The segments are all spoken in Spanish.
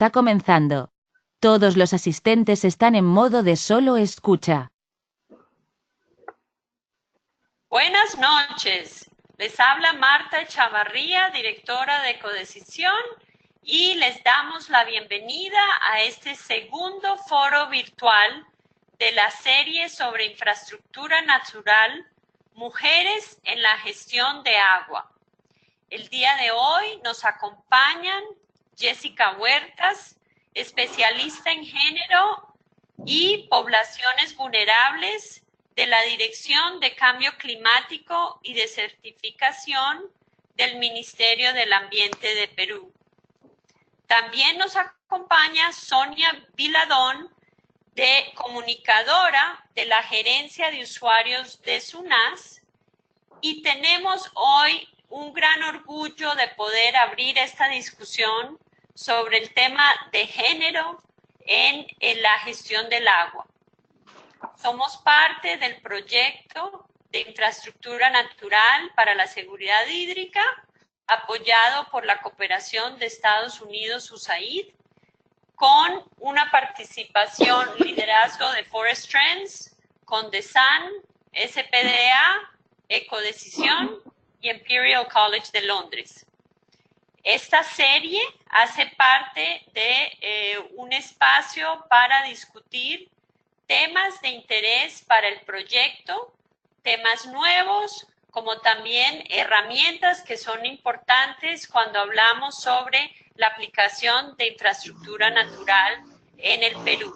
Está comenzando. Todos los asistentes están en modo de solo escucha. Buenas noches. Les habla Marta Chavarría, directora de Ecodecisión, y les damos la bienvenida a este segundo foro virtual de la serie sobre infraestructura natural, Mujeres en la gestión de agua. El día de hoy nos acompañan Jessica Huertas, especialista en género y poblaciones vulnerables de la Dirección de Cambio Climático y de Certificación del Ministerio del Ambiente de Perú. También nos acompaña Sonia Viladón, comunicadora de la Gerencia de Usuarios de SUNAS, y tenemos hoy un gran orgullo de poder abrir esta discusión sobre el tema de género en la gestión del agua. Somos parte del proyecto de infraestructura natural para la seguridad hídrica, apoyado por la cooperación de Estados Unidos, USAID, con una participación, liderazgo de Forest Trends, Condesan, SPDA, Ecodecisión y Imperial College de Londres. Esta serie hace parte de un espacio para discutir temas de interés para el proyecto, temas nuevos, como también herramientas que son importantes cuando hablamos sobre la aplicación de infraestructura natural en el Perú.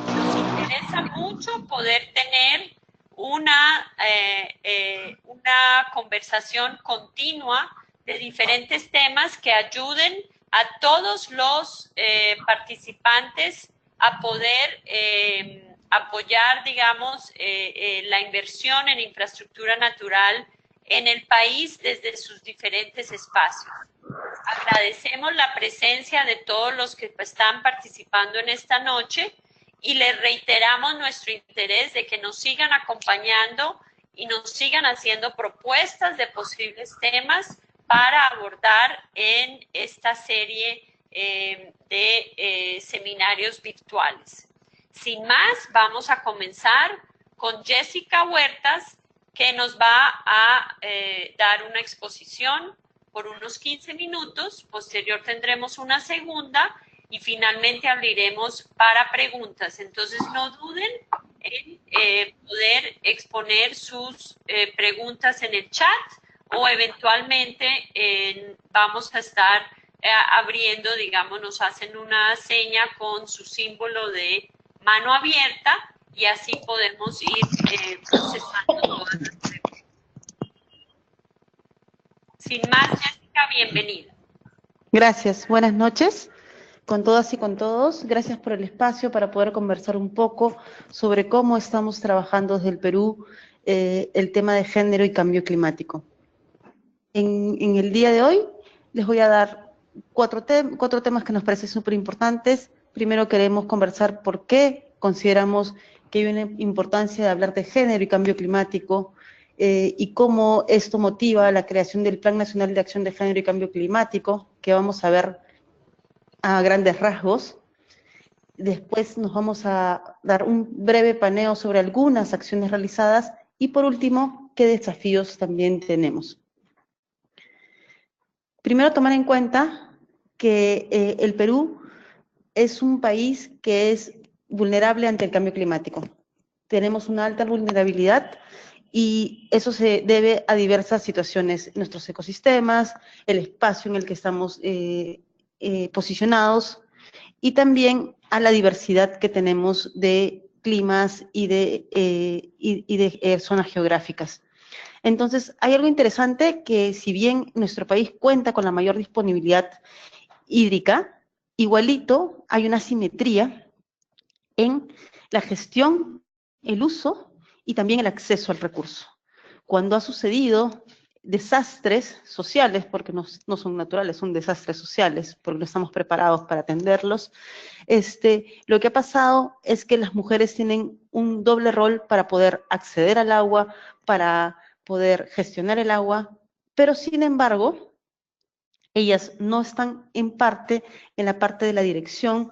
Nos interesa mucho poder tener una conversación continua de diferentes temas que ayuden a todos los participantes a poder apoyar, digamos, la inversión en infraestructura natural en el país desde sus diferentes espacios. Agradecemos la presencia de todos los que están participando en esta noche y les reiteramos nuestro interés de que nos sigan acompañando y nos sigan haciendo propuestas de posibles temas para abordar en esta serie de seminarios virtuales. Sin más, vamos a comenzar con Jessica Huertas, que nos va a dar una exposición por unos 15 minutos. Posterior tendremos una segunda y finalmente abriremos para preguntas. Entonces no duden en poder exponer sus preguntas en el chat o eventualmente vamos a estar abriendo, digamos, nos hacen una seña con su símbolo de mano abierta y así podemos ir procesando todas las preguntas. Sin más, Jessica, bienvenida. Gracias, buenas noches con todas y con todos. Gracias por el espacio para poder conversar un poco sobre cómo estamos trabajando desde el Perú el tema de género y cambio climático. En el día de hoy les voy a dar cuatro temas que nos parecen súper importantes. Primero queremos conversar por qué consideramos que hay una importancia de hablar de género y cambio climático y cómo esto motiva la creación del Plan Nacional de Acción de Género y Cambio Climático, que vamos a ver a grandes rasgos. Después nos vamos a dar un breve paneo sobre algunas acciones realizadas y por último, qué desafíos también tenemos. Primero, tomar en cuenta que el Perú es un país que es vulnerable ante el cambio climático. Tenemos una alta vulnerabilidad y eso se debe a diversas situaciones, nuestros ecosistemas, el espacio en el que estamos posicionados y también a la diversidad que tenemos de climas y de zonas geográficas. Entonces, hay algo interesante que si bien nuestro país cuenta con la mayor disponibilidad hídrica, igualito hay una asimetría en la gestión, el uso y también el acceso al recurso. Cuando ha sucedido desastres sociales, porque no son naturales, son desastres sociales, porque no estamos preparados para atenderlos, lo que ha pasado es que las mujeres tienen un doble rol para poder acceder al agua, para poder gestionar el agua, pero sin embargo, Ellas no están en la parte de la dirección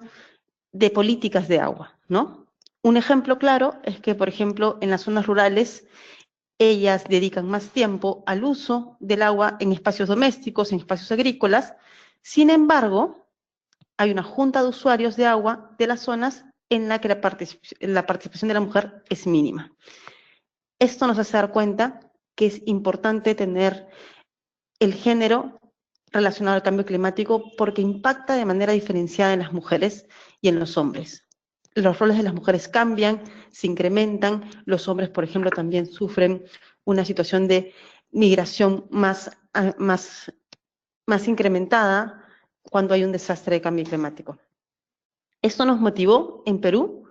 de políticas de agua, ¿no? Un ejemplo claro es que, por ejemplo, en las zonas rurales, ellas dedican más tiempo al uso del agua en espacios domésticos, en espacios agrícolas. Sin embargo, hay una junta de usuarios de agua de las zonas en la que la participación de la mujer es mínima. Esto nos hace dar cuenta que es importante tener el género relacionado al cambio climático porque impacta de manera diferenciada en las mujeres y en los hombres. Los roles de las mujeres cambian, se incrementan, los hombres, por ejemplo, también sufren una situación de migración más incrementada cuando hay un desastre de cambio climático. Esto nos motivó en Perú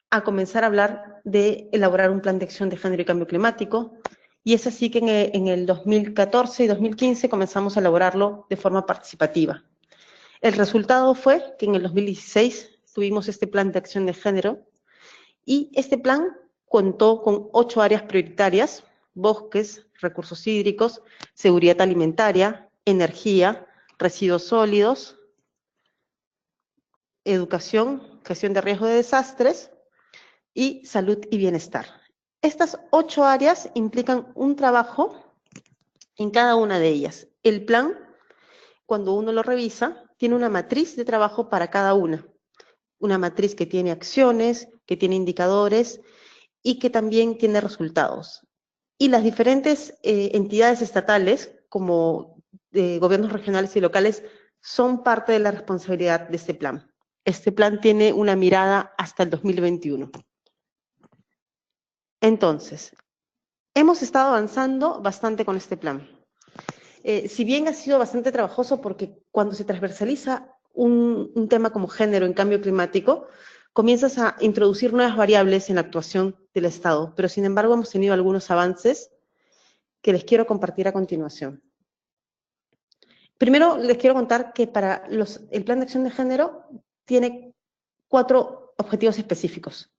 a comenzar a hablar de elaborar un plan de acción de género y cambio climático, y es así que en el 2014 y 2015 comenzamos a elaborarlo de forma participativa. El resultado fue que en el 2016 tuvimos este plan de acción de género, y este plan contó con 8 áreas prioritarias: bosques, recursos hídricos, seguridad alimentaria, energía, residuos sólidos, educación, gestión de riesgo de desastres y salud y bienestar. Estas 8 áreas implican un trabajo en cada una de ellas. El plan, cuando uno lo revisa, tiene una matriz de trabajo para cada una matriz que tiene acciones, que tiene indicadores y que también tiene resultados. Y las diferentes entidades estatales, como gobiernos regionales y locales, son parte de la responsabilidad de este plan. Este plan tiene una mirada hasta el 2021. Entonces, hemos estado avanzando bastante con este plan. Si bien ha sido bastante trabajoso porque cuando se transversaliza un tema como género en cambio climático, comienzas a introducir nuevas variables en la actuación del Estado, pero sin embargo hemos tenido algunos avances que les quiero compartir a continuación. Primero les quiero contar que para el plan de acción de género tiene 4 objetivos específicos,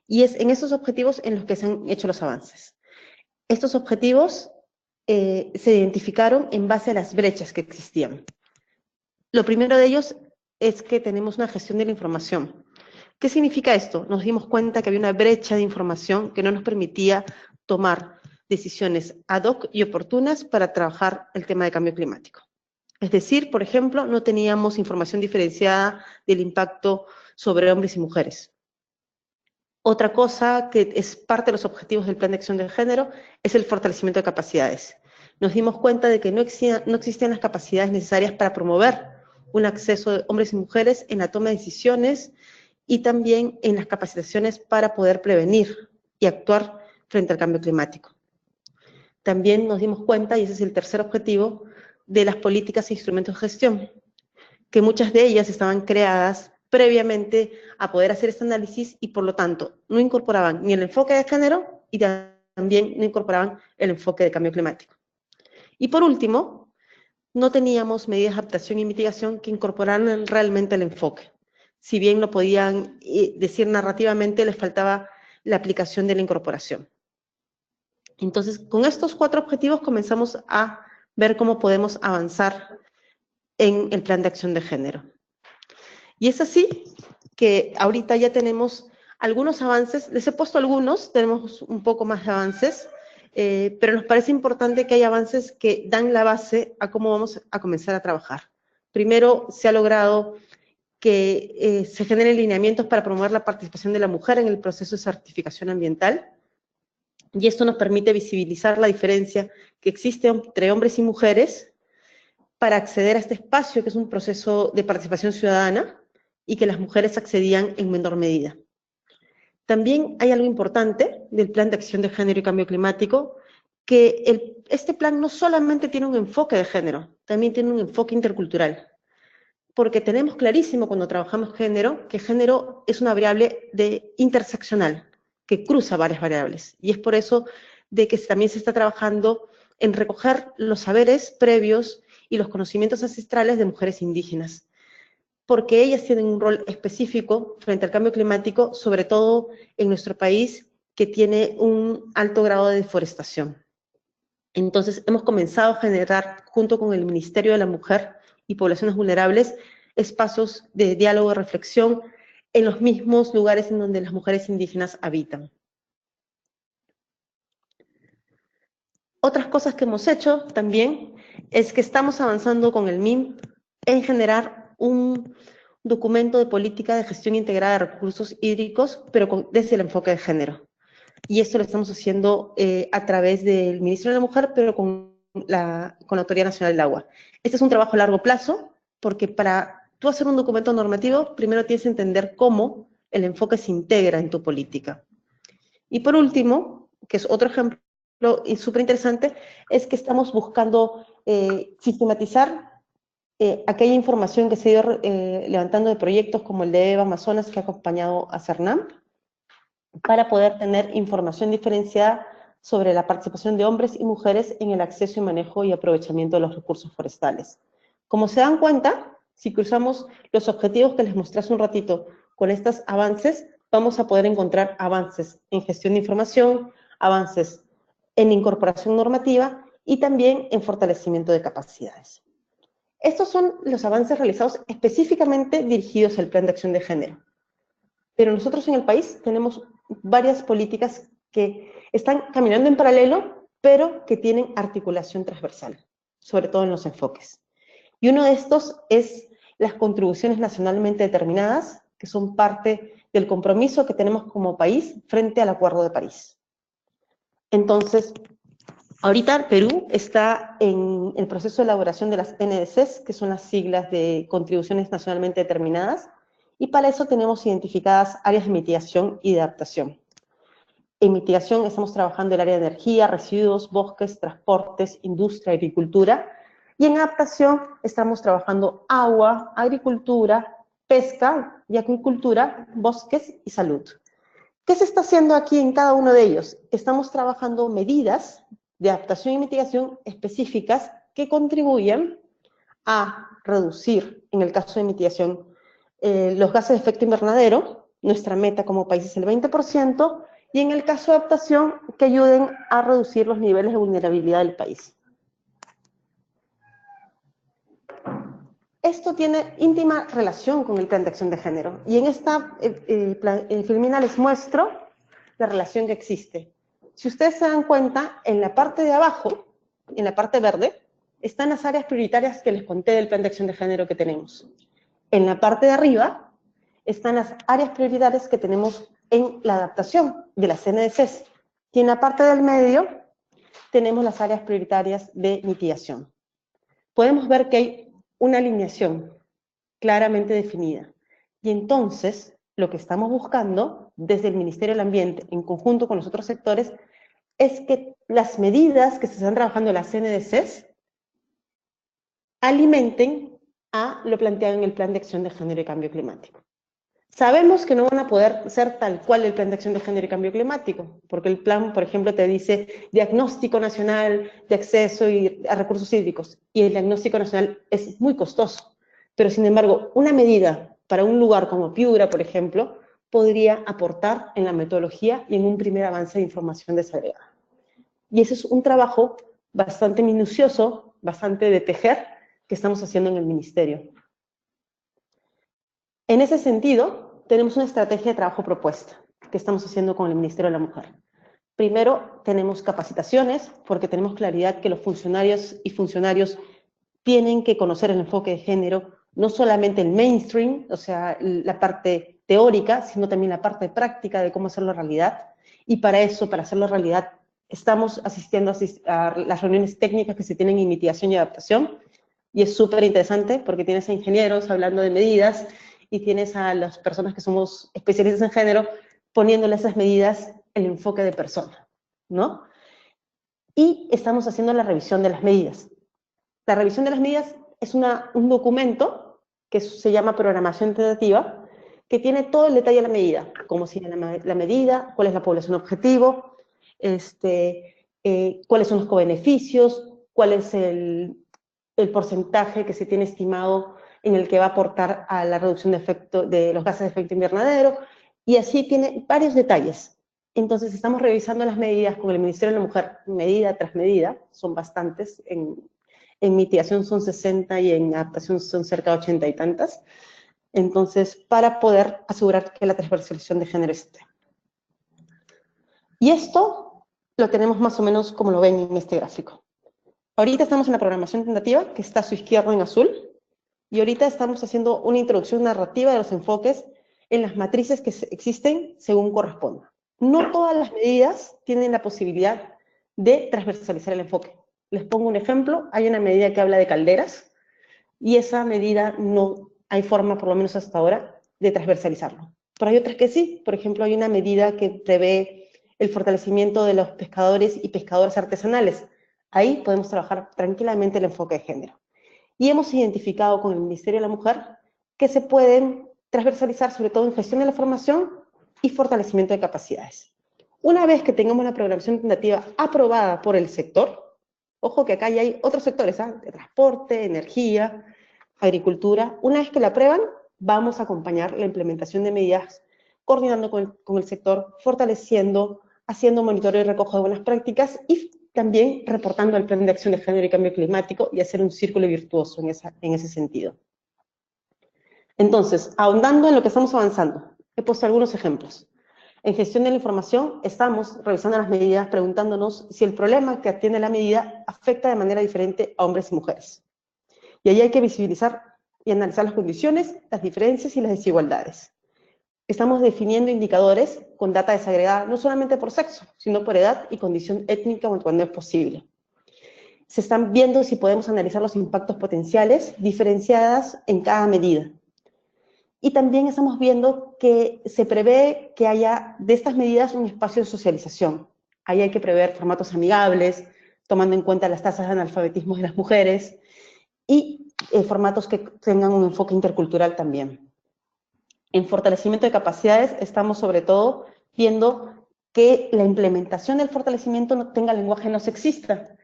y es en esos objetivos en los que se han hecho los avances. Estos objetivos se identificaron en base a las brechas que existían. Lo primero de ellos es que tenemos una gestión de la información. ¿Qué significa esto? Nos dimos cuenta que había una brecha de información que no nos permitía tomar decisiones ad hoc y oportunas para trabajar el tema de cambio climático. Es decir, por ejemplo, no teníamos información diferenciada del impacto sobre hombres y mujeres. Otra cosa que es parte de los objetivos del Plan de Acción de Género es el fortalecimiento de capacidades. Nos dimos cuenta de que no existían las capacidades necesarias para promover un acceso de hombres y mujeres en la toma de decisiones y también en las capacitaciones para poder prevenir y actuar frente al cambio climático. También nos dimos cuenta, y ese es el tercer objetivo, de las políticas e instrumentos de gestión, que muchas de ellas estaban creadas previamente a poder hacer este análisis y por lo tanto no incorporaban ni el enfoque de género y también no incorporaban el enfoque de cambio climático. Y por último, no teníamos medidas de adaptación y mitigación que incorporaran realmente el enfoque. Si bien lo podían decir narrativamente, les faltaba la aplicación de la incorporación. Entonces, con estos 4 objetivos comenzamos a ver cómo podemos avanzar en el plan de acción de género. Y es así que ahorita ya tenemos algunos avances, les he puesto algunos, tenemos un poco más de avances, pero nos parece importante que haya avances que dan la base a cómo vamos a comenzar a trabajar. Primero, se ha logrado que se generen lineamientos para promover la participación de la mujer en el proceso de certificación ambiental, y esto nos permite visibilizar la diferencia que existe entre hombres y mujeres para acceder a este espacio, que es un proceso de participación ciudadana, y que las mujeres accedían en menor medida. También hay algo importante del Plan de Acción de Género y Cambio Climático, que este plan no solamente tiene un enfoque de género, también tiene un enfoque intercultural, porque tenemos clarísimo cuando trabajamos género, que género es una variable interseccional, que cruza varias variables, y es por eso de que también se está trabajando en recoger los saberes previos y los conocimientos ancestrales de mujeres indígenas, porque ellas tienen un rol específico frente al cambio climático, sobre todo en nuestro país, que tiene un alto grado de deforestación. Entonces, hemos comenzado a generar, junto con el Ministerio de la Mujer y poblaciones vulnerables espacios de diálogo y reflexión en los mismos lugares en donde las mujeres indígenas habitan. Otras cosas que hemos hecho también es que estamos avanzando con el MIM en generar un documento de política de gestión integrada de recursos hídricos, pero desde el enfoque de género. Y esto lo estamos haciendo a través del Ministerio de la Mujer, pero con la Autoridad Nacional del Agua. Este es un trabajo a largo plazo, porque para tú hacer un documento normativo, primero tienes que entender cómo el enfoque se integra en tu política. Y por último, que es otro ejemplo súper interesante, es que estamos buscando sistematizar aquella información que se ha ido levantando de proyectos como el de Eva Amazonas, que ha acompañado a CERNAMP, para poder tener información diferenciada sobre la participación de hombres y mujeres en el acceso y manejo y aprovechamiento de los recursos forestales. Como se dan cuenta, si cruzamos los objetivos que les mostré hace un ratito con estos avances, vamos a poder encontrar avances en gestión de información, avances en incorporación normativa y también en fortalecimiento de capacidades. Estos son los avances realizados específicamente dirigidos al Plan de Acción de Género. Pero nosotros en el país tenemos varias políticas que están caminando en paralelo, pero que tienen articulación transversal, sobre todo en los enfoques. Y uno de estos es las contribuciones nacionalmente determinadas, que son parte del compromiso que tenemos como país frente al Acuerdo de París. Entonces, ahorita Perú está en el proceso de elaboración de las NDCs, que son las siglas de contribuciones nacionalmente determinadas, y para eso tenemos identificadas áreas de mitigación y de adaptación. En mitigación estamos trabajando el área de energía, residuos, bosques, transportes, industria, agricultura, y en adaptación estamos trabajando agua, agricultura, pesca y acuicultura, bosques y salud. ¿Qué se está haciendo aquí en cada uno de ellos? Estamos trabajando medidas de adaptación y mitigación específicas que contribuyen a reducir, en el caso de mitigación, los gases de efecto invernadero. Nuestra meta como país es el 20%, y en el caso de adaptación, que ayuden a reducir los niveles de vulnerabilidad del país. Esto tiene íntima relación con el Plan de Acción de Género, y en esta filmina les muestro la relación que existe. Si ustedes se dan cuenta, en la parte de abajo, en la parte verde, están las áreas prioritarias que les conté del Plan de Acción de Género que tenemos. En la parte de arriba están las áreas prioritarias que tenemos en la adaptación de las NDCs. Y en la parte del medio tenemos las áreas prioritarias de mitigación. Podemos ver que hay una alineación claramente definida. Y entonces, lo que estamos buscando desde el Ministerio del Ambiente, en conjunto con los otros sectores, es que las medidas que se están trabajando en las NDCs alimenten a lo planteado en el Plan de Acción de Género y Cambio Climático. Sabemos que no van a poder ser tal cual el Plan de Acción de Género y Cambio Climático, porque el plan, por ejemplo, te dice Diagnóstico Nacional de Acceso a Recursos Hídricos, y el Diagnóstico Nacional es muy costoso. Pero, sin embargo, una medida para un lugar como Piura, por ejemplo, podría aportar en la metodología y en un primer avance de información desagregada. Y ese es un trabajo bastante minucioso, bastante de tejer, que estamos haciendo en el Ministerio. En ese sentido, tenemos una estrategia de trabajo propuesta que estamos haciendo con el Ministerio de la Mujer. Primero, tenemos capacitaciones, porque tenemos claridad que los funcionarios y funcionarios tienen que conocer el enfoque de género, no solamente el mainstream, o sea, la parte teórica, sino también la parte práctica de cómo hacerlo realidad. Y para eso, para hacerlo realidad, estamos asistiendo a las reuniones técnicas que se tienen en mitigación y adaptación, y es súper interesante porque tienes a ingenieros hablando de medidas y tienes a las personas que somos especialistas en género poniéndole a esas medidas el enfoque de persona, ¿no? Y estamos haciendo la revisión de las medidas. La revisión de las medidas es un documento que se llama programación tentativa, que tiene todo el detalle de la medida, cómo sigue la medida, cuál es la población objetivo, cuáles son los cobeneficios, cuál es el porcentaje que se tiene estimado en el que va a aportar a la reducción de los gases de efecto invernadero, y así tiene varios detalles. Entonces estamos revisando las medidas con el Ministerio de la Mujer, medida tras medida, son bastantes en en mitigación son 60 y en adaptación son cerca de 80 y tantas. Entonces, para poder asegurar que la transversalización de género esté. Y esto lo tenemos más o menos como lo ven en este gráfico. Ahorita estamos en la programación tentativa, que está a su izquierda en azul, y ahorita estamos haciendo una introducción narrativa de los enfoques en las matrices que existen según corresponda. No todas las medidas tienen la posibilidad de transversalizar el enfoque. Les pongo un ejemplo, hay una medida que habla de calderas, y esa medida no hay forma, por lo menos hasta ahora, de transversalizarlo. Pero hay otras que sí. Por ejemplo, hay una medida que prevé el fortalecimiento de los pescadores y pescadoras artesanales. Ahí podemos trabajar tranquilamente el enfoque de género. Y hemos identificado con el Ministerio de la Mujer que se pueden transversalizar, sobre todo en gestión de la formación y fortalecimiento de capacidades. Una vez que tengamos la programación tentativa aprobada por el sector, ojo que acá ya hay otros sectores, ¿eh? De transporte, energía, agricultura. Una vez que la aprueban, vamos a acompañar la implementación de medidas, coordinando con el sector, fortaleciendo, haciendo monitoreo y recojo de buenas prácticas y también reportando al Plan de Acción de Género y Cambio Climático y hacer un círculo virtuoso en ese sentido. Entonces, ahondando en lo que estamos avanzando, he puesto algunos ejemplos. En gestión de la información, estamos revisando las medidas, preguntándonos si el problema que atiende la medida afecta de manera diferente a hombres y mujeres. Y ahí hay que visibilizar y analizar las condiciones, las diferencias y las desigualdades. Estamos definiendo indicadores con data desagregada, no solamente por sexo, sino por edad y condición étnica cuando es posible. Se están viendo si podemos analizar los impactos potenciales diferenciadas en cada medida. Y también estamos viendo que se prevé que haya de estas medidas un espacio de socialización. Ahí hay que prever formatos amigables, tomando en cuenta las tasas de analfabetismo de las mujeres, y formatos que tengan un enfoque intercultural también. En fortalecimiento de capacidades estamos sobre todo viendo que la implementación del fortalecimiento no tenga lenguaje no sexista.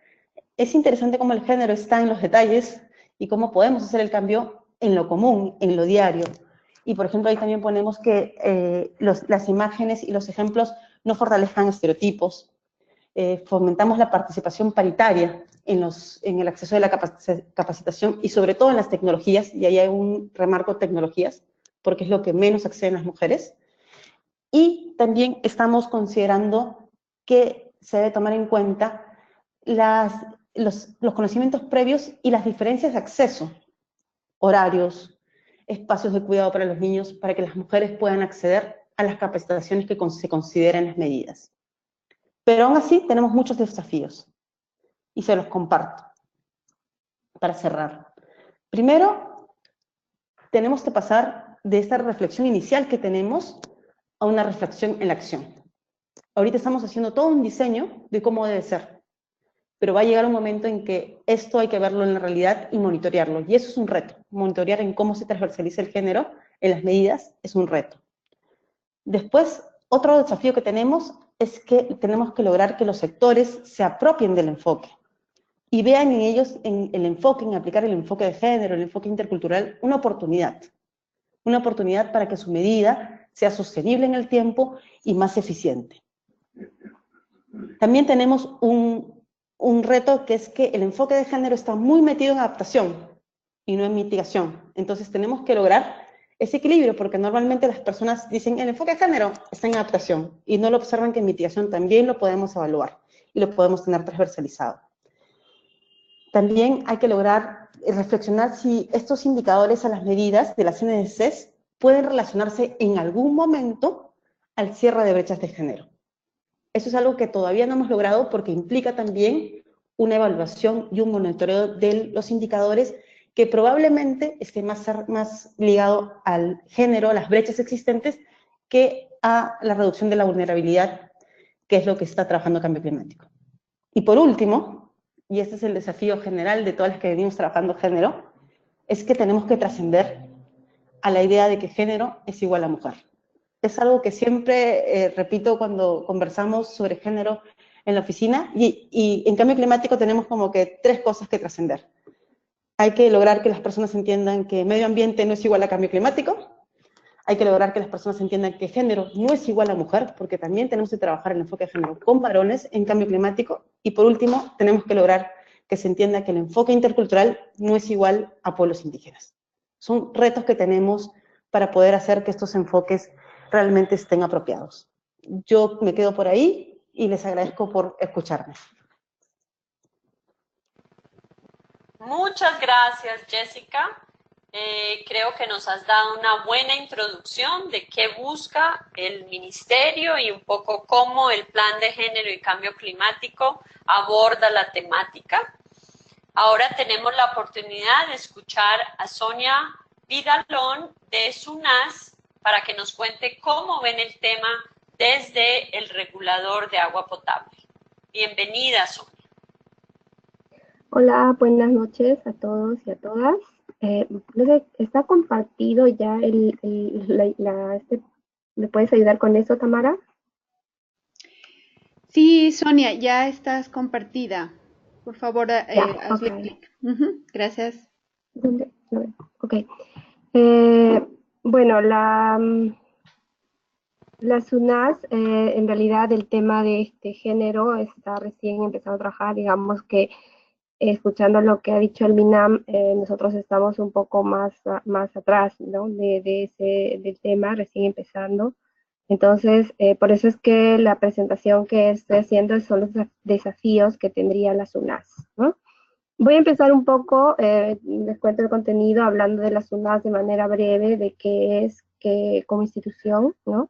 Es interesante cómo el género está en los detalles y cómo podemos hacer el cambio en lo común, en lo diario. Y, por ejemplo, ahí también ponemos que las imágenes y los ejemplos no fortalezcan estereotipos. Fomentamos la participación paritaria en el acceso de la capacitación y sobre todo en las tecnologías, y ahí hay un remarco tecnologías, porque es lo que menos acceden las mujeres. Y también estamos considerando que se debe tomar en cuenta los conocimientos previos y las diferencias de acceso, horarios, espacios de cuidado para los niños, para que las mujeres puedan acceder a las capacitaciones que se consideran en las medidas. Pero aún así tenemos muchos desafíos y se los comparto para cerrar. Primero, tenemos que pasar de esta reflexión inicial que tenemos a una reflexión en la acción. Ahorita estamos haciendo todo un diseño de cómo debe ser, pero va a llegar un momento en que esto hay que verlo en la realidad y monitorearlo, y eso es un reto. Monitorear en cómo se transversaliza el género en las medidas es un reto. Después, otro desafío que tenemos es que tenemos que lograr que los sectores se apropien del enfoque y vean en ellos, en el enfoque, en aplicar el enfoque de género, el enfoque intercultural, una oportunidad para que su medida sea sostenible en el tiempo y más eficiente. También tenemos un reto que es que el enfoque de género está muy metido en adaptación y no en mitigación. Entonces tenemos que lograr ese equilibrio, porque normalmente las personas dicen el enfoque de género está en adaptación y no lo observan que en mitigación también lo podemos evaluar y lo podemos tener transversalizado. También hay que lograr reflexionar si estos indicadores a las medidas de las NDCs pueden relacionarse en algún momento al cierre de brechas de género. Eso es algo que todavía no hemos logrado porque implica también una evaluación y un monitoreo de los indicadores que probablemente esté más ligado al género, a las brechas existentes, que a la reducción de la vulnerabilidad, que es lo que está trabajando Cambio Climático. Y por último, y este es el desafío general de todas las que venimos trabajando género, es que tenemos que trascender a la idea de que género es igual a mujer. Es algo que siempre repito cuando conversamos sobre género en la oficina, y en Cambio Climático tenemos como que 3 cosas que trascender. Hay que lograr que las personas entiendan que medio ambiente no es igual a cambio climático. Hay que lograr que las personas entiendan que género no es igual a mujer, porque también tenemos que trabajar el enfoque de género con varones en cambio climático. Y por último, tenemos que lograr que se entienda que el enfoque intercultural no es igual a pueblos indígenas. Son retos que tenemos para poder hacer que estos enfoques realmente estén apropiados. Yo me quedo por ahí y les agradezco por escucharme. Muchas gracias, Jessica. Creo que nos has dado una buena introducción de qué busca el ministerio y un poco cómo el Plan de Género y Cambio Climático aborda la temática. Ahora tenemos la oportunidad de escuchar a Sonia Vidalón de SUNAS para que nos cuente cómo ven el tema desde el regulador de agua potable. Bienvenida, Sonia. Hola, buenas noches a todos y a todas. ¿Está compartido ya ¿me puedes ayudar con eso, Tamara? Sí, Sonia, ya estás compartida. Por favor, hazle Ok. clic. Gracias. ¿Dónde? No veo. Ok. Bueno, la SUNAS, en realidad el tema de este género está recién empezando a trabajar, digamos que escuchando lo que ha dicho el MINAM, nosotros estamos un poco más atrás, ¿no? Del tema, recién empezando. Entonces, por eso es que la presentación que estoy haciendo son los desafíos que tendría la SUNAS, ¿no? Voy a empezar un poco, les cuento el contenido, hablando de la SUNAS de manera breve, de qué es como institución, ¿no?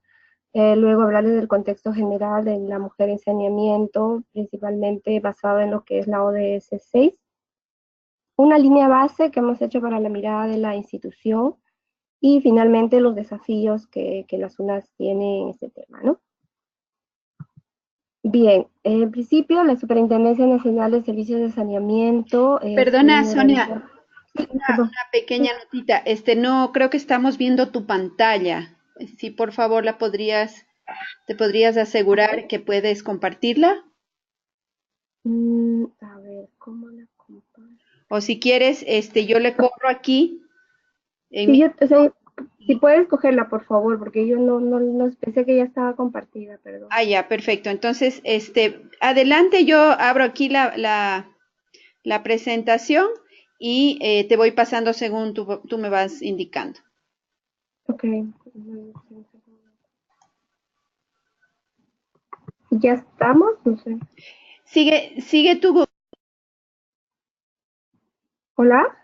Luego hablarles del contexto general de la mujer en saneamiento, principalmente basado en lo que es la ODS 6. Una línea base que hemos hecho para la mirada de la institución y finalmente los desafíos que la SUNAS tiene en este tema, ¿no? Bien, en principio la Superintendencia Nacional de Servicios de Saneamiento... Perdona, Sonia, Sí, una pequeña notita. No, creo que estamos viendo tu pantalla. Si por favor te podrías asegurar que puedes compartirla. A ver, ¿cómo la comparto? O si quieres, yo le corro aquí. Sí, o sea, si puedes cogerla, por favor, porque yo no pensé que ya estaba compartida, perdón. Ah, ya, perfecto. Entonces, adelante, yo abro aquí la presentación y te voy pasando según tú me vas indicando. Ok. ¿Ya estamos? No sé. Sigue tu... ¿Hola?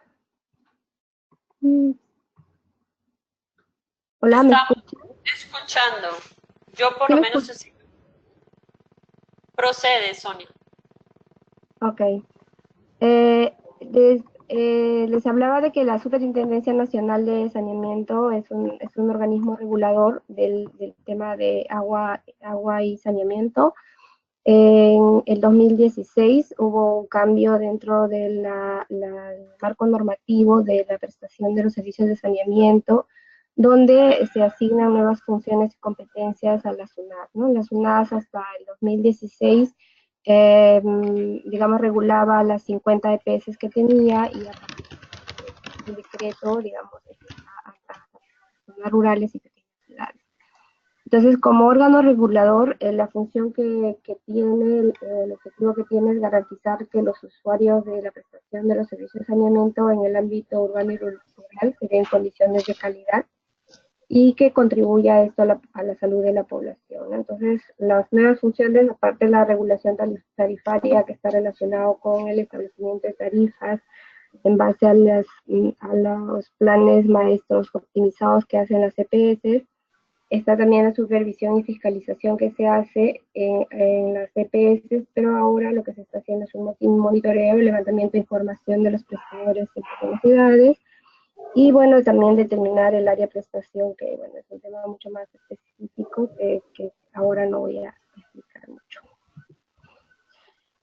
Hola, ¿me Estamos escuchas? escuchando. Yo por ¿Sí lo me menos escuchas? procede, Sonia. Ok. Les hablaba de que la Superintendencia Nacional de Saneamiento es un organismo regulador del tema de agua y saneamiento. En el 2016 hubo un cambio dentro del marco normativo de la prestación de los servicios de saneamiento, donde se asignan nuevas funciones y competencias a la SUNAS, ¿no? La SUNAS hasta el 2016, digamos, regulaba las 50 EPS que tenía y a partir del decreto, digamos, a zonas rurales y pequeñas ciudades. Entonces, como órgano regulador, la función que tiene, el objetivo que tiene es garantizar que los usuarios de la prestación de los servicios de saneamiento en el ámbito urbano y rural se den condiciones de calidad y que contribuya esto a la salud de la población. Entonces, las nuevas funciones, aparte de la regulación tarifaria que está relacionado con el establecimiento de tarifas en base a los planes maestros optimizados que hacen las EPS, está también la supervisión y fiscalización que se hace en las EPS, pero ahora lo que se está haciendo es un monitoreo y levantamiento de información de los prestadores en pequeñas ciudades, y bueno, también determinar el área de prestación, que bueno, es un tema mucho más específico que ahora no voy a explicar mucho.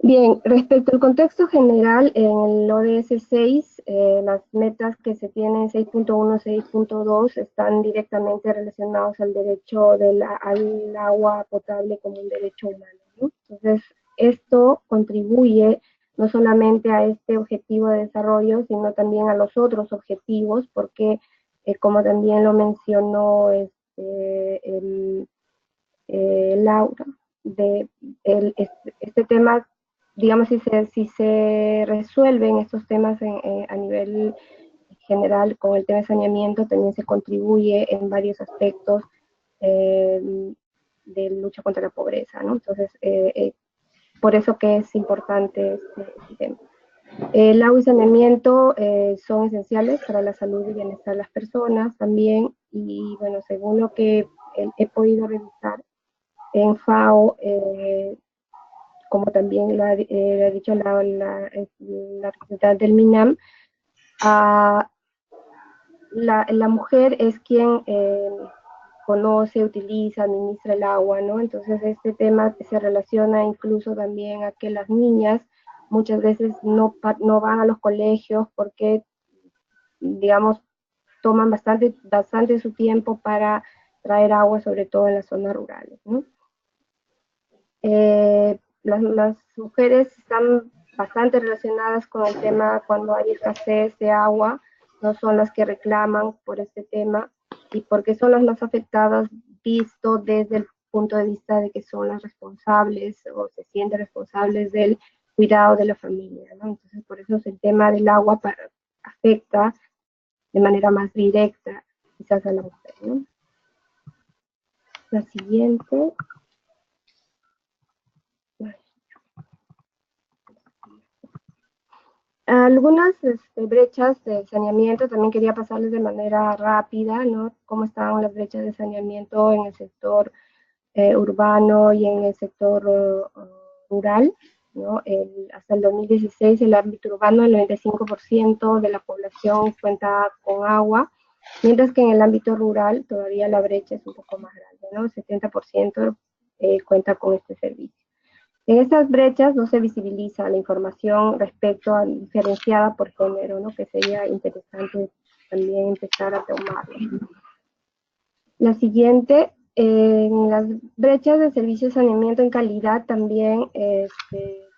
Bien, respecto al contexto general, en el ODS 6, las metas que se tienen 6.1, 6.2 están directamente relacionados al derecho al agua potable como un derecho humano, ¿no? Entonces, esto contribuye no solamente a este objetivo de desarrollo, sino también a los otros objetivos, porque como también lo mencionó Laura, este tema digamos, si se resuelven estos temas a nivel general con el tema de saneamiento, también se contribuye en varios aspectos de lucha contra la pobreza, ¿no? Entonces, por eso que es importante este tema. El agua y saneamiento son esenciales para la salud y bienestar de las personas también, y bueno, según lo que he podido revisar en FAO, como también lo ha dicho la representante del MINAM, la mujer es quien conoce, utiliza, administra el agua, ¿no? Entonces este tema se relaciona incluso también a que las niñas muchas veces no van a los colegios porque, digamos, toman bastante su tiempo para traer agua, sobre todo en las zonas rurales, ¿no? Las mujeres están bastante relacionadas con el tema cuando hay escasez de agua, no son las que reclaman por este tema, y porque son las más afectadas visto desde el punto de vista de que son las responsables o se sienten responsables del cuidado de la familia, ¿no? Entonces por eso el tema del agua afecta de manera más directa quizás a la mujer, ¿no? La siguiente. Algunas brechas de saneamiento, también quería pasarles de manera rápida, ¿no? Cómo estaban las brechas de saneamiento en el sector urbano y en el sector rural, ¿no? Hasta el 2016, el ámbito urbano, el 95% de la población cuenta con agua, mientras que en el ámbito rural todavía la brecha es un poco más grande, ¿no? El 70% cuenta con este servicio. En estas brechas no se visibiliza la información respecto a diferenciada por género, ¿no? Que sería interesante también empezar a tomarlo. La siguiente, en las brechas de servicio de saneamiento en calidad también, en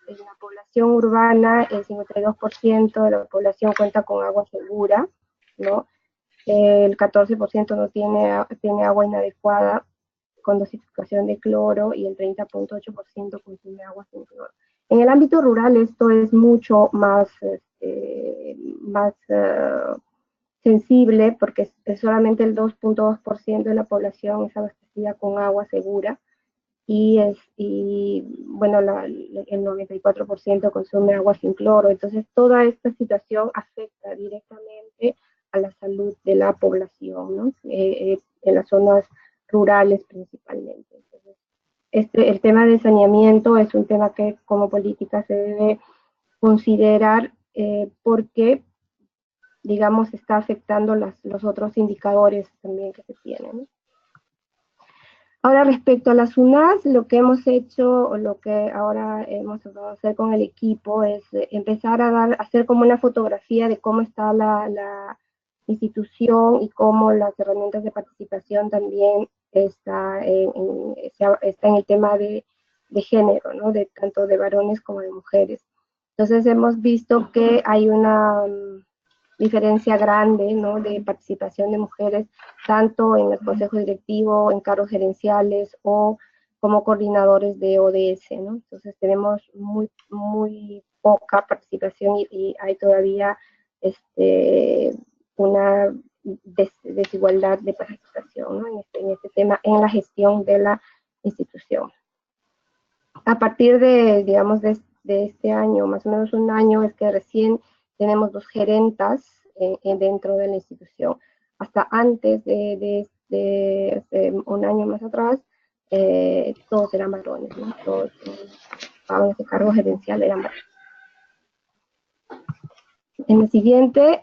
la población urbana, el 52% de la población cuenta con agua segura, ¿no? El 14% no tiene agua inadecuada, con dosificación de cloro, y el 30.8% consume agua sin cloro. En el ámbito rural esto es mucho más, sensible, porque es solamente el 2.2% de la población es abastecida con agua segura, y bueno, el 94% consume agua sin cloro. Entonces toda esta situación afecta directamente a la salud de la población, ¿no? En las zonas rurales principalmente. Entonces, el tema de saneamiento es un tema que como política se debe considerar porque, digamos, está afectando los otros indicadores también que se tienen. Ahora, respecto a las UNAS, lo que hemos hecho, o lo que ahora hemos tratado de hacer con el equipo, es empezar a hacer como una fotografía de cómo está la institución y cómo las herramientas de participación también está en el tema de género, ¿no? Tanto de varones como de mujeres. Entonces hemos visto que hay una diferencia grande, ¿no? De participación de mujeres, tanto en el consejo directivo, en cargos gerenciales o como coordinadores de ODS, ¿no? Entonces tenemos muy poca participación y hay todavía una desigualdad de participación, ¿no? en este tema, en la gestión de la institución. A partir de, digamos, de este año, más o menos un año, es que recién tenemos 2 gerentas dentro de la institución. Hasta antes de un año más atrás, todos eran varones, ¿no? Todos ocupaban ese cargo gerencial, eran varones. En el siguiente,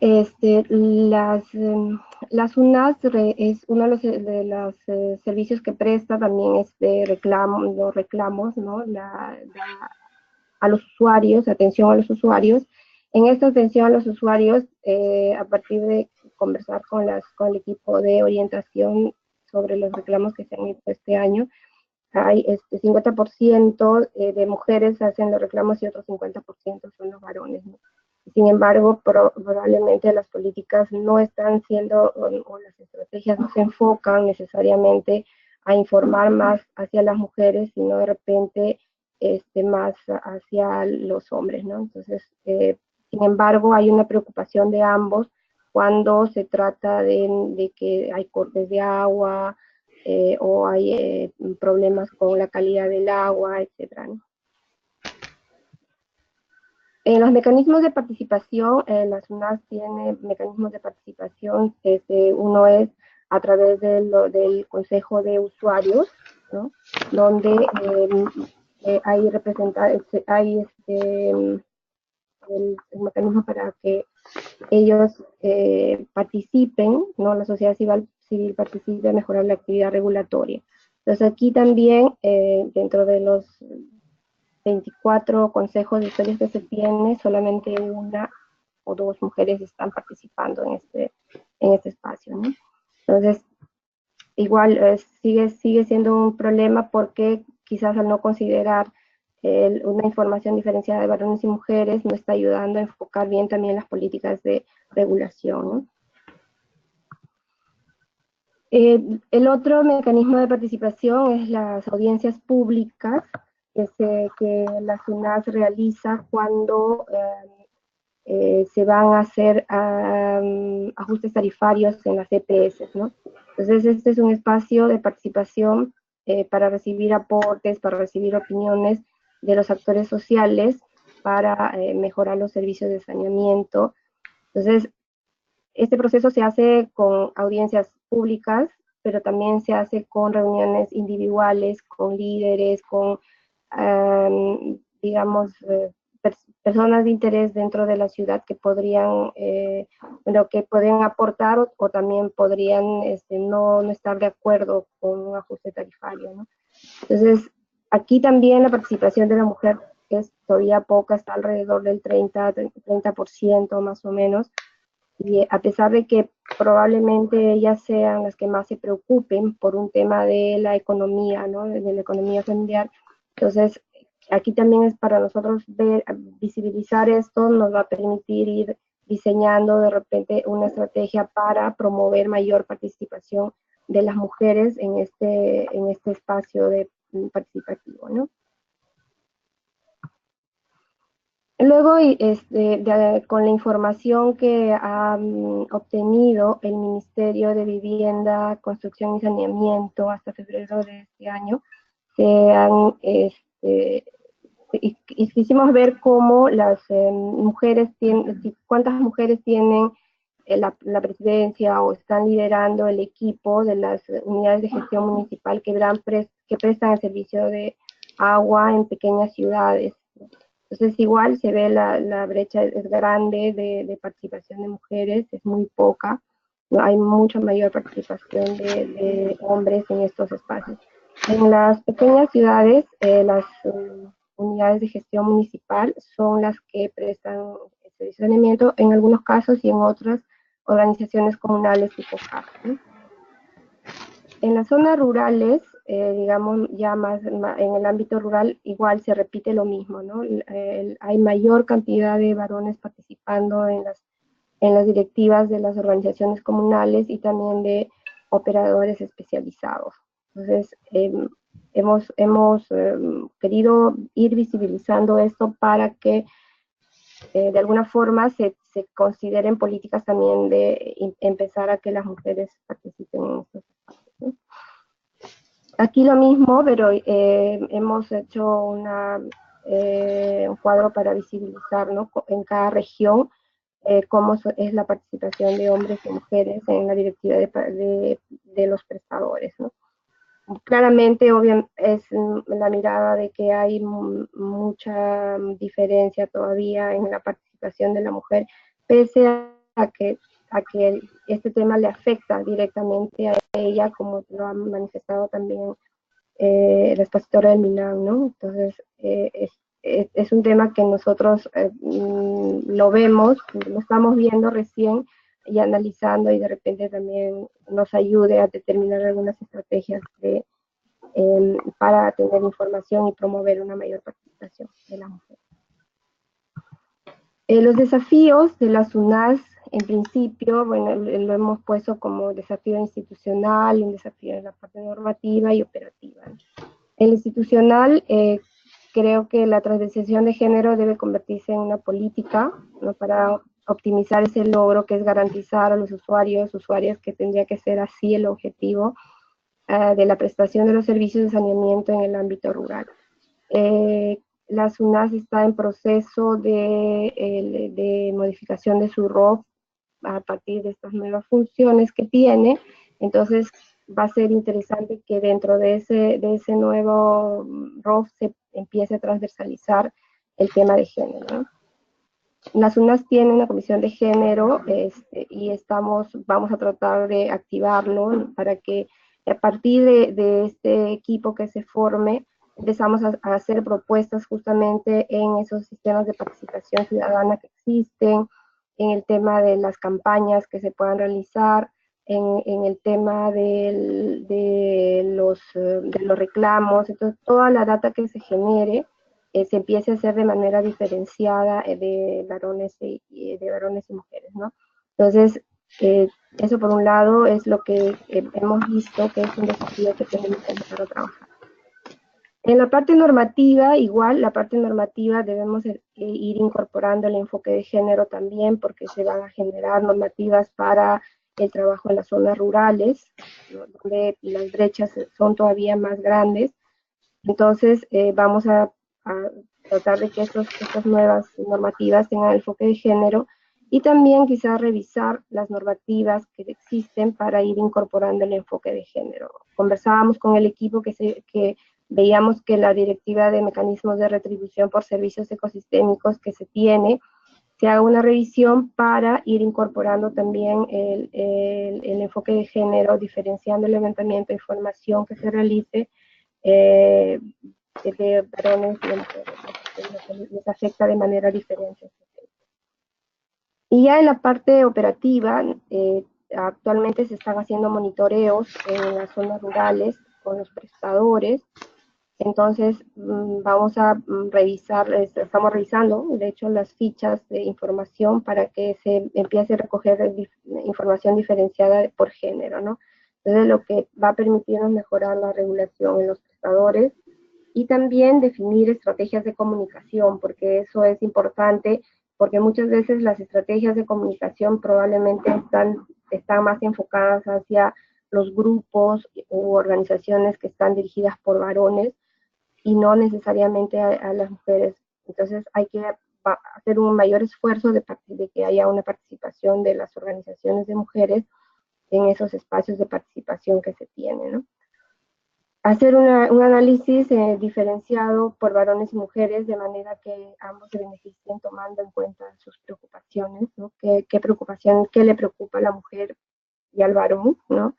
las UNAS es uno de los servicios que presta, también es de los reclamos, ¿no? A los usuarios, atención a los usuarios. En esta atención a los usuarios, a partir de conversar con el equipo de orientación sobre los reclamos que se han hecho este año, hay 50% de mujeres hacen los reclamos y otros 50% son los varones, ¿no? Sin embargo, probablemente las políticas no están siendo, o las estrategias no se enfocan necesariamente a informar más hacia las mujeres, sino de repente más hacia los hombres, ¿no? Entonces, sin embargo, hay una preocupación de ambos cuando se trata de que hay cortes de agua o hay problemas con la calidad del agua, etcétera, ¿no? En los mecanismos de participación, la SUNAS tiene mecanismos de participación, uno es a través del Consejo de Usuarios, ¿no? Donde hay el mecanismo para que ellos participen, ¿no? La sociedad civil participe a mejorar la actividad regulatoria. Entonces aquí también, dentro de los 24 consejos de usuarios que se tiene, solamente una o dos mujeres están participando en este espacio, ¿no? Entonces, igual sigue siendo un problema porque quizás al no considerar una información diferenciada de varones y mujeres no está ayudando a enfocar bien también las políticas de regulación, ¿no? El otro mecanismo de participación es las audiencias públicas que la SUNAS realiza cuando se van a hacer ajustes tarifarios en las EPS, ¿no? Entonces, este es un espacio de participación para recibir aportes, para recibir opiniones de los actores sociales para mejorar los servicios de saneamiento. Entonces, este proceso se hace con audiencias públicas, pero también se hace con reuniones individuales, con líderes, con, digamos, personas de interés dentro de la ciudad que podrían, que podrían aportar o también podrían no estar de acuerdo con un ajuste tarifario, ¿no? Entonces, aquí también la participación de la mujer es todavía poca, está alrededor del 30% más o menos, y a pesar de que probablemente ellas sean las que más se preocupen por un tema de la economía, ¿no? De la economía familiar. Entonces, aquí también es para nosotros visibilizar esto, nos va a permitir ir diseñando de repente una estrategia para promover mayor participación de las mujeres en este espacio participativo, ¿no? Luego, con la información que ha obtenido el Ministerio de Vivienda, Construcción y Saneamiento hasta febrero de este año, quisimos ver cómo las mujeres cuántas mujeres tienen la presidencia o están liderando el equipo de las unidades de gestión municipal que prestan el servicio de agua en pequeñas ciudades. Entonces igual se ve la brecha es grande de participación de mujeres, es muy poca, ¿no? Hay mucha mayor participación de hombres en estos espacios. En las pequeñas ciudades, las unidades de gestión municipal son las que prestan el servicio de saneamiento en algunos casos y en otras organizaciones comunales tipo CAF, ¿no? En las zonas rurales, digamos, ya más en el ámbito rural, igual se repite lo mismo, ¿no? Hay mayor cantidad de varones participando en las directivas de las organizaciones comunales y también de operadores especializados. Entonces, hemos querido ir visibilizando esto para que de alguna forma se consideren políticas también de empezar a que las mujeres participen en estos espacios, ¿no? Aquí lo mismo, pero hemos hecho un cuadro para visibilizar, ¿no? En cada región cómo es la participación de hombres y mujeres en la directiva de los prestadores, ¿no? Claramente, obviamente, es la mirada de que hay mucha diferencia todavía en la participación de la mujer, pese a que este tema le afecta directamente a ella, como lo ha manifestado también la expositora del MINAM, ¿no? Entonces, es un tema que nosotros lo vemos, lo estamos viendo recién y analizando, y de repente también nos ayude a determinar algunas estrategias para tener información y promover una mayor participación de la mujer. Los desafíos de la SUNAS, en principio, bueno, lo hemos puesto como desafío institucional, un desafío en la parte normativa y operativa. El institucional, creo que la transversalización de género debe convertirse en una política, ¿no? Para optimizar ese logro que es garantizar a los usuarias, que tendría que ser así el objetivo de la prestación de los servicios de saneamiento en el ámbito rural. La SUNAS está en proceso de modificación de su ROF a partir de estas nuevas funciones que tiene, entonces va a ser interesante que dentro de ese nuevo ROF se empiece a transversalizar el tema de género, ¿no? Las UNAS tienen una comisión de género y vamos a tratar de activarlo para que a partir de este equipo que se forme, empezamos a hacer propuestas justamente en esos sistemas de participación ciudadana que existen, en el tema de las campañas que se puedan realizar, en el tema de los reclamos. Entonces toda la data que se genere se empiece a hacer de manera diferenciada de varones y mujeres, ¿no? Entonces, eso por un lado es lo que hemos visto que es un desafío que tenemos que empezar a trabajar. En la parte normativa, igual, la parte normativa debemos ir incorporando el enfoque de género también, porque se van a generar normativas para el trabajo en las zonas rurales, ¿no? Donde las brechas son todavía más grandes. Entonces, vamos a tratar de que estas nuevas normativas tengan el enfoque de género y también quizás revisar las normativas que existen para ir incorporando el enfoque de género. Conversábamos con el equipo que veíamos que la directiva de mecanismos de retribución por servicios ecosistémicos que se tiene, se haga una revisión para ir incorporando también el enfoque de género, diferenciando el levantamiento de información que se realice de varones y mujeres, les afecta de manera diferente. Y ya en la parte operativa, actualmente se están haciendo monitoreos en las zonas rurales con los prestadores. Entonces, vamos a revisar, estamos revisando, de hecho, las fichas de información para que se empiece a recoger información diferenciada por género, ¿no? Entonces, lo que va a permitirnos mejorar la regulación en los prestadores y también definir estrategias de comunicación, porque eso es importante, porque muchas veces las estrategias de comunicación probablemente están más enfocadas hacia los grupos u organizaciones que están dirigidas por varones y no necesariamente a las mujeres. Entonces hay que hacer un mayor esfuerzo de que haya una participación de las organizaciones de mujeres en esos espacios de participación que se tienen, ¿no? Hacer un análisis diferenciado por varones y mujeres, de manera que ambos se beneficien tomando en cuenta sus preocupaciones, ¿no? ¿Qué le preocupa a la mujer y al varón, ¿no?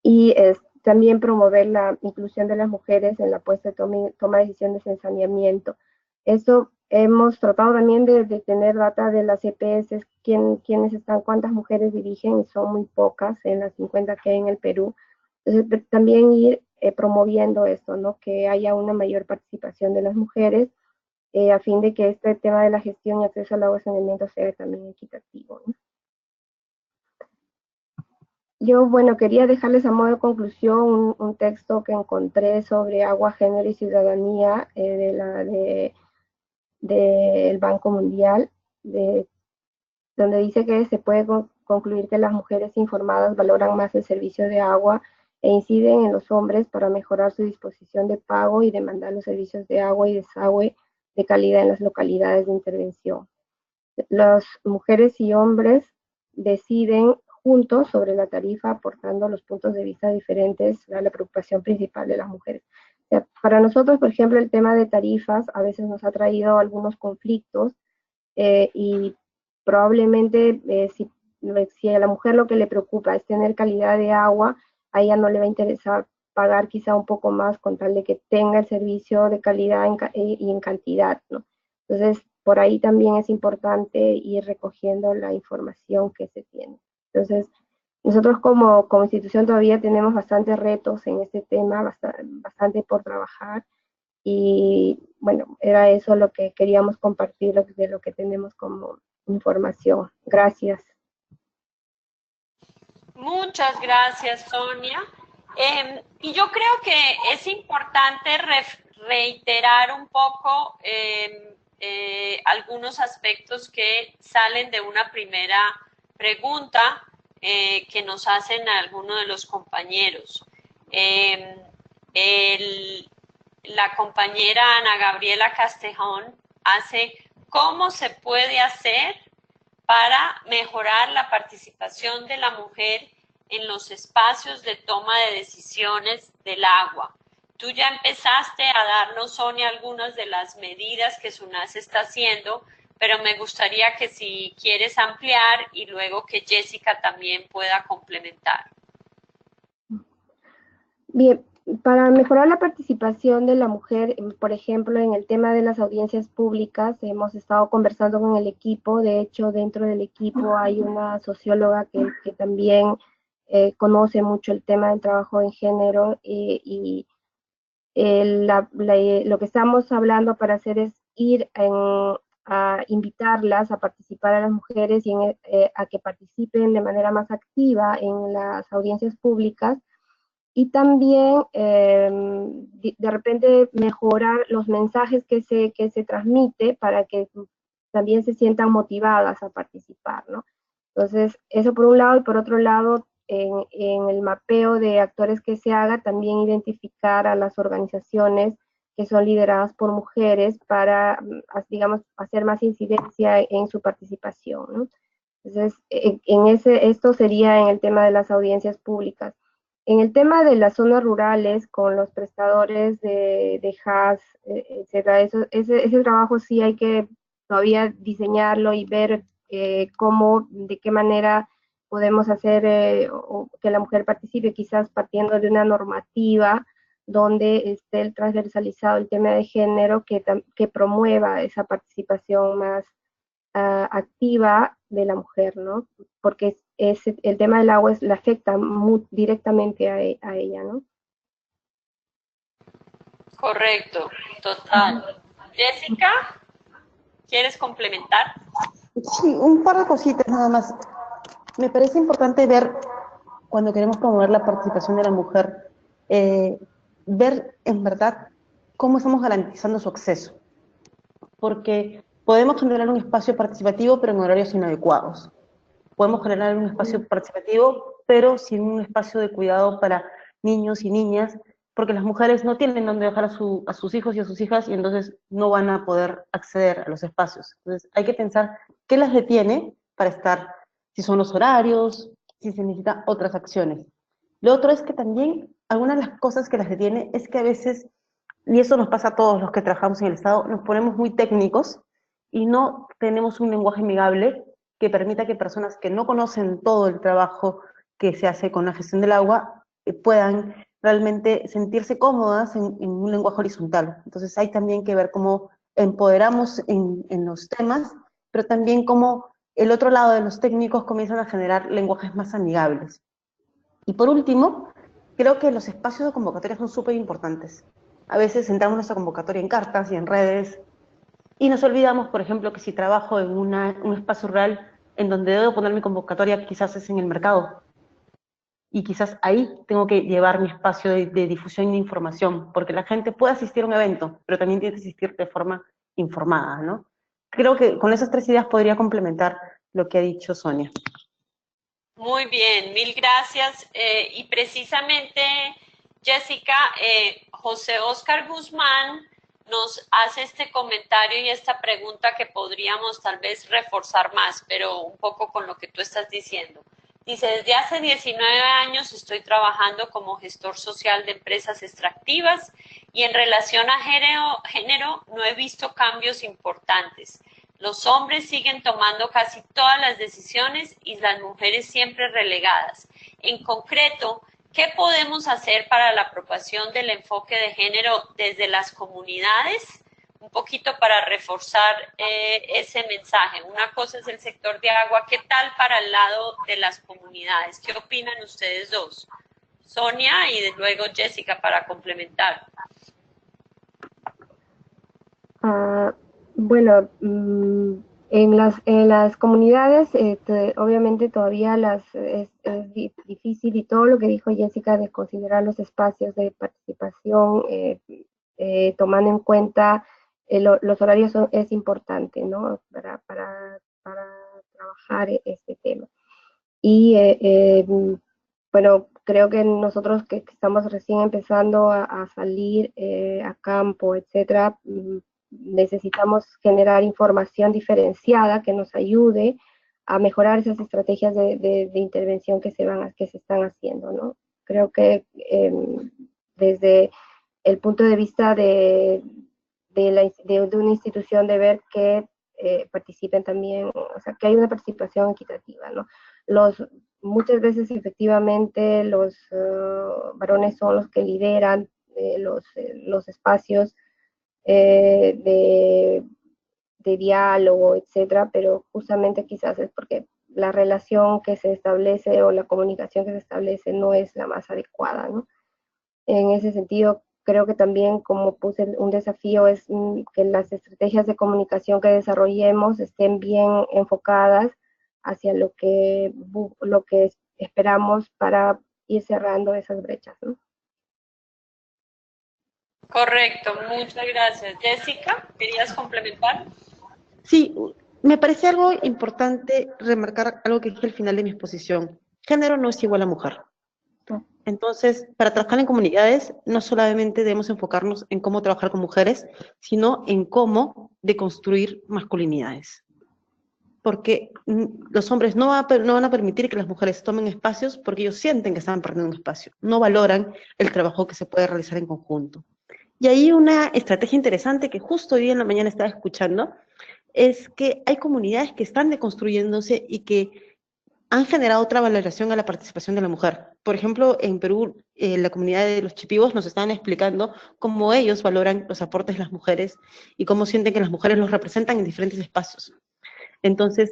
Y también promover la inclusión de las mujeres en la puesta de toma de decisiones en saneamiento. Eso hemos tratado también de tener data de las EPS, quiénes están, cuántas mujeres dirigen, y son muy pocas en las 50 que hay en el Perú. Entonces, también ir promoviendo esto, ¿no? Que haya una mayor participación de las mujeres, a fin de que este tema de la gestión y acceso al agua y saneamiento sea también equitativo, ¿no? Yo, bueno, quería dejarles a modo de conclusión un texto que encontré sobre agua, género y ciudadanía del Banco Mundial, donde dice que se puede concluir que las mujeres informadas valoran más el servicio de agua e inciden en los hombres para mejorar su disposición de pago y demandar los servicios de agua y desagüe de calidad en las localidades de intervención. Las mujeres y hombres deciden juntos sobre la tarifa, aportando los puntos de vista diferentes a la preocupación principal de las mujeres. O sea, para nosotros, por ejemplo, el tema de tarifas a veces nos ha traído algunos conflictos y probablemente si a la mujer lo que le preocupa es tener calidad de agua, a ella no le va a interesar pagar quizá un poco más con tal de que tenga el servicio de calidad y en cantidad, ¿no? Entonces, por ahí también es importante ir recogiendo la información que se tiene. Entonces, nosotros como institución todavía tenemos bastantes retos en este tema, bastante por trabajar, y bueno, era eso lo que queríamos compartir de lo que tenemos como información. Gracias. Muchas gracias, Sonia. Y yo creo que es importante reiterar un poco algunos aspectos que salen de una primera pregunta que nos hacen algunos de los compañeros. La compañera Ana Gabriela Castejón hace cómo se puede hacer para mejorar la participación de la mujer en los espacios de toma de decisiones del agua. Tú ya empezaste a darnos, Sonia, algunas de las medidas que SUNAS está haciendo, pero me gustaría que si quieres ampliar y luego que Jessica también pueda complementar. Bien, para mejorar la participación de la mujer, por ejemplo, en el tema de las audiencias públicas, hemos estado conversando con el equipo. De hecho, dentro del equipo hay una socióloga que también conoce mucho el tema del trabajo en género y lo que estamos hablando para hacer es ir a invitarlas a participar a las mujeres y a que participen de manera más activa en las audiencias públicas, y también de repente mejorar los mensajes que se transmite para que también se sientan motivadas a participar, ¿no? Entonces, eso por un lado, y por otro lado, en el mapeo de actores que se haga, también identificar a las organizaciones que son lideradas por mujeres para, digamos, hacer más incidencia en su participación, ¿no? Entonces, esto sería en el tema de las audiencias públicas. En el tema de las zonas rurales, con los prestadores de HAS, etcétera, ese trabajo sí hay que todavía diseñarlo y ver cómo, de qué manera podemos hacer que la mujer participe, quizás partiendo de una normativa donde esté el transversalizado el tema de género que promueva esa participación más activa de la mujer, ¿no? Porque el tema del agua le afecta muy directamente a ella, ¿no? Correcto, total. Jessica, ¿quieres complementar? Sí, un par de cositas nada más. Me parece importante ver, cuando queremos promover la participación de la mujer, ver en verdad cómo estamos garantizando su acceso. Porque podemos generar un espacio participativo, pero en horarios inadecuados. Podemos generar un espacio participativo, pero sin un espacio de cuidado para niños y niñas, porque las mujeres no tienen dónde dejar a sus hijos y a sus hijas, y entonces no van a poder acceder a los espacios. Entonces hay que pensar qué las detiene para estar, si son los horarios, si se necesitan otras acciones. Lo otro es que también, algunas de las cosas que las detiene es que a veces, y eso nos pasa a todos los que trabajamos en el Estado, nos ponemos muy técnicos y no tenemos un lenguaje amigable que permita que personas que no conocen todo el trabajo que se hace con la gestión del agua puedan realmente sentirse cómodas en un lenguaje horizontal. Entonces hay también que ver cómo empoderamos en los temas, pero también cómo el otro lado de los técnicos comienzan a generar lenguajes más amigables. Y por último, creo que los espacios de convocatoria son súper importantes. A veces centramos nuestra convocatoria en cartas y en redes, y nos olvidamos, por ejemplo, que si trabajo en un espacio rural en donde debo poner mi convocatoria, quizás es en el mercado. Y quizás ahí tengo que llevar mi espacio de difusión y de información, porque la gente puede asistir a un evento, pero también tiene que asistir de forma informada, ¿no? Creo que con esas tres ideas podría complementar lo que ha dicho Sonia. Muy bien, mil gracias. Y precisamente, Jessica, José Óscar Guzmán nos hace este comentario y esta pregunta que podríamos tal vez reforzar más, pero un poco con lo que tú estás diciendo. Dice, desde hace 19 años estoy trabajando como gestor social de empresas extractivas y en relación a género no he visto cambios importantes. Los hombres siguen tomando casi todas las decisiones y las mujeres siempre relegadas. En concreto, ¿qué podemos hacer para la apropiación del enfoque de género desde las comunidades? Un poquito para reforzar ese mensaje. Una cosa es el sector de agua. ¿Qué tal para el lado de las comunidades? ¿Qué opinan ustedes dos? Sonia y luego Jessica para complementar. Bueno, en las comunidades, obviamente todavía es difícil, y todo lo que dijo Jessica de considerar los espacios de participación tomando en cuenta los horarios es importante, ¿no? Para trabajar este tema. Y bueno, creo que nosotros que estamos recién empezando a salir a campo, etcétera, necesitamos generar información diferenciada que nos ayude a mejorar esas estrategias de intervención que se están haciendo, ¿no? Creo que desde el punto de vista de una institución, de ver que participen también, o sea, que hay una participación equitativa, ¿no? Muchas veces efectivamente los varones son los que lideran los espacios de diálogo, etcétera, pero justamente quizás es porque la relación que se establece o la comunicación que se establece no es la más adecuada, ¿no? En ese sentido, creo que también, como puse un desafío, es que las estrategias de comunicación que desarrollemos estén bien enfocadas hacia lo que esperamos para ir cerrando esas brechas, ¿no? Correcto, muchas gracias. Jessica, ¿querías complementar? Sí, me parece algo importante remarcar algo que dije al final de mi exposición. Género no es igual a mujer. Entonces, para trabajar en comunidades, no solamente debemos enfocarnos en cómo trabajar con mujeres, sino en cómo deconstruir masculinidades. Porque los hombres no van a permitir que las mujeres tomen espacios porque ellos sienten que están perdiendo un espacio. No valoran el trabajo que se puede realizar en conjunto. Y ahí una estrategia interesante que justo hoy en la mañana estaba escuchando es que hay comunidades que están deconstruyéndose y que han generado otra valoración a la participación de la mujer. Por ejemplo, en Perú, la comunidad de los chipivos nos estaban explicando cómo ellos valoran los aportes de las mujeres y cómo sienten que las mujeres los representan en diferentes espacios. Entonces,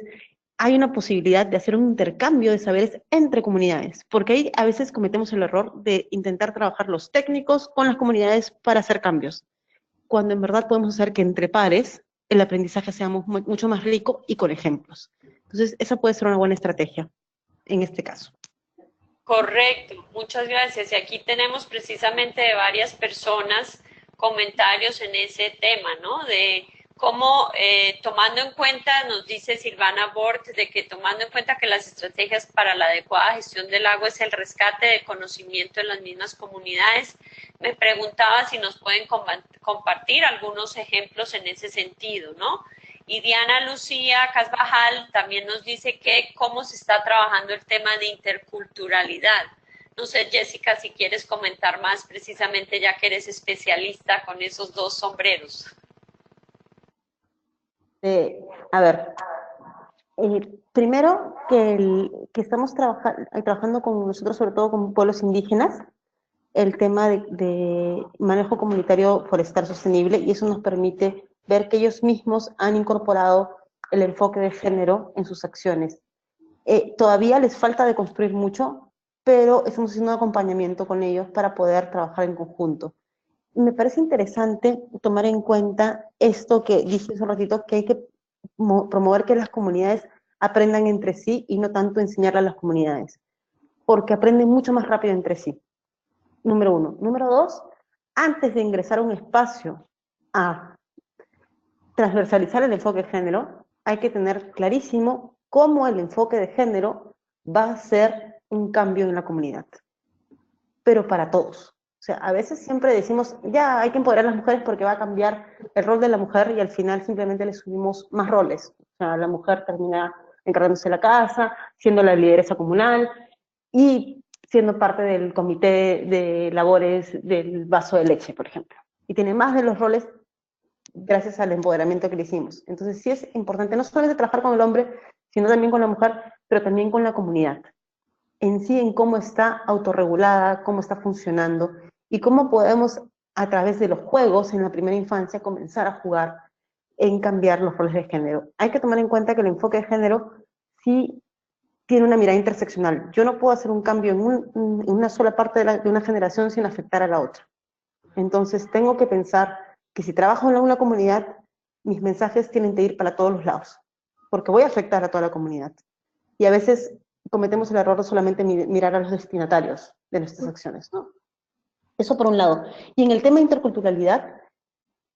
hay una posibilidad de hacer un intercambio de saberes entre comunidades, porque ahí a veces cometemos el error de intentar trabajar los técnicos con las comunidades para hacer cambios, cuando en verdad podemos hacer que entre pares el aprendizaje sea mucho más rico y con ejemplos. Entonces, esa puede ser una buena estrategia en este caso. Correcto, muchas gracias. Y aquí tenemos precisamente de varias personas comentarios en ese tema, ¿no? De cómo tomando en cuenta, nos dice Silvana Bort, de que tomando en cuenta que las estrategias para la adecuada gestión del agua es el rescate de conocimiento en las mismas comunidades, me preguntaba si nos pueden compartir algunos ejemplos en ese sentido, ¿no? Y Diana Lucía Casbajal también nos dice que cómo se está trabajando el tema de interculturalidad. No sé, Jessica, si quieres comentar más precisamente, ya que eres especialista con esos dos sombreros. A ver, primero que estamos trabajando con nosotros, sobre todo con pueblos indígenas, el tema de manejo comunitario forestal sostenible, y eso nos permite ver que ellos mismos han incorporado el enfoque de género en sus acciones. Todavía les falta de construir mucho, pero estamos haciendo un acompañamiento con ellos para poder trabajar en conjunto. Me parece interesante tomar en cuenta esto que dije hace un ratito, que hay que promover que las comunidades aprendan entre sí y no tanto enseñarle a las comunidades, porque aprenden mucho más rápido entre sí. Número uno. Número dos, antes de ingresar a un espacio a transversalizar el enfoque de género, hay que tener clarísimo cómo el enfoque de género va a ser un cambio en la comunidad, pero para todos. O sea, a veces siempre decimos, ya hay que empoderar a las mujeres porque va a cambiar el rol de la mujer, y al final simplemente le subimos más roles. O sea, la mujer termina encargándose de la casa, siendo la lideresa comunal y siendo parte del comité de labores del vaso de leche, por ejemplo. Y tiene más de los roles gracias al empoderamiento que le hicimos. Entonces sí es importante no solamente trabajar con el hombre, sino también con la mujer, pero también con la comunidad. En sí, en cómo está autorregulada, cómo está funcionando, y cómo podemos, a través de los juegos en la primera infancia, comenzar a jugar en cambiar los roles de género. Hay que tomar en cuenta que el enfoque de género sí tiene una mirada interseccional. Yo no puedo hacer un cambio en una sola parte de una generación sin afectar a la otra. Entonces tengo que pensar que si trabajo en una comunidad, mis mensajes tienen que ir para todos los lados, porque voy a afectar a toda la comunidad. Y a veces cometemos el error de solamente mirar a los destinatarios de nuestras acciones, ¿no? Eso por un lado. Y en el tema de interculturalidad,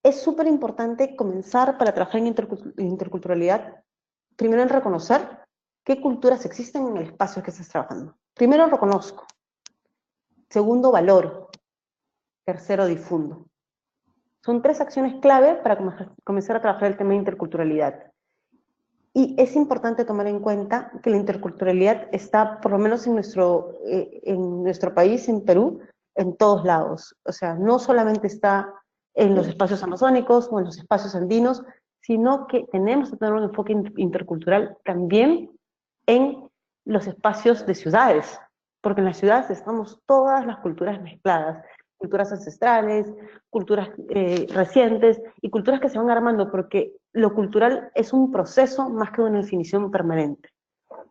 es súper importante comenzar para trabajar en interculturalidad, primero en reconocer qué culturas existen en el espacio que estás trabajando. Primero reconozco, segundo valoro, tercero difundo. Son 3 acciones clave para comenzar a trabajar el tema de interculturalidad. Y es importante tomar en cuenta que la interculturalidad está, por lo menos en nuestro país, en Perú, en todos lados. O sea, no solamente está en los espacios amazónicos o en los espacios andinos, sino que tenemos que tener un enfoque intercultural también en los espacios de ciudades, porque en las ciudades estamos todas las culturas mezcladas, culturas ancestrales, culturas recientes y culturas que se van armando, porque lo cultural es un proceso más que una definición permanente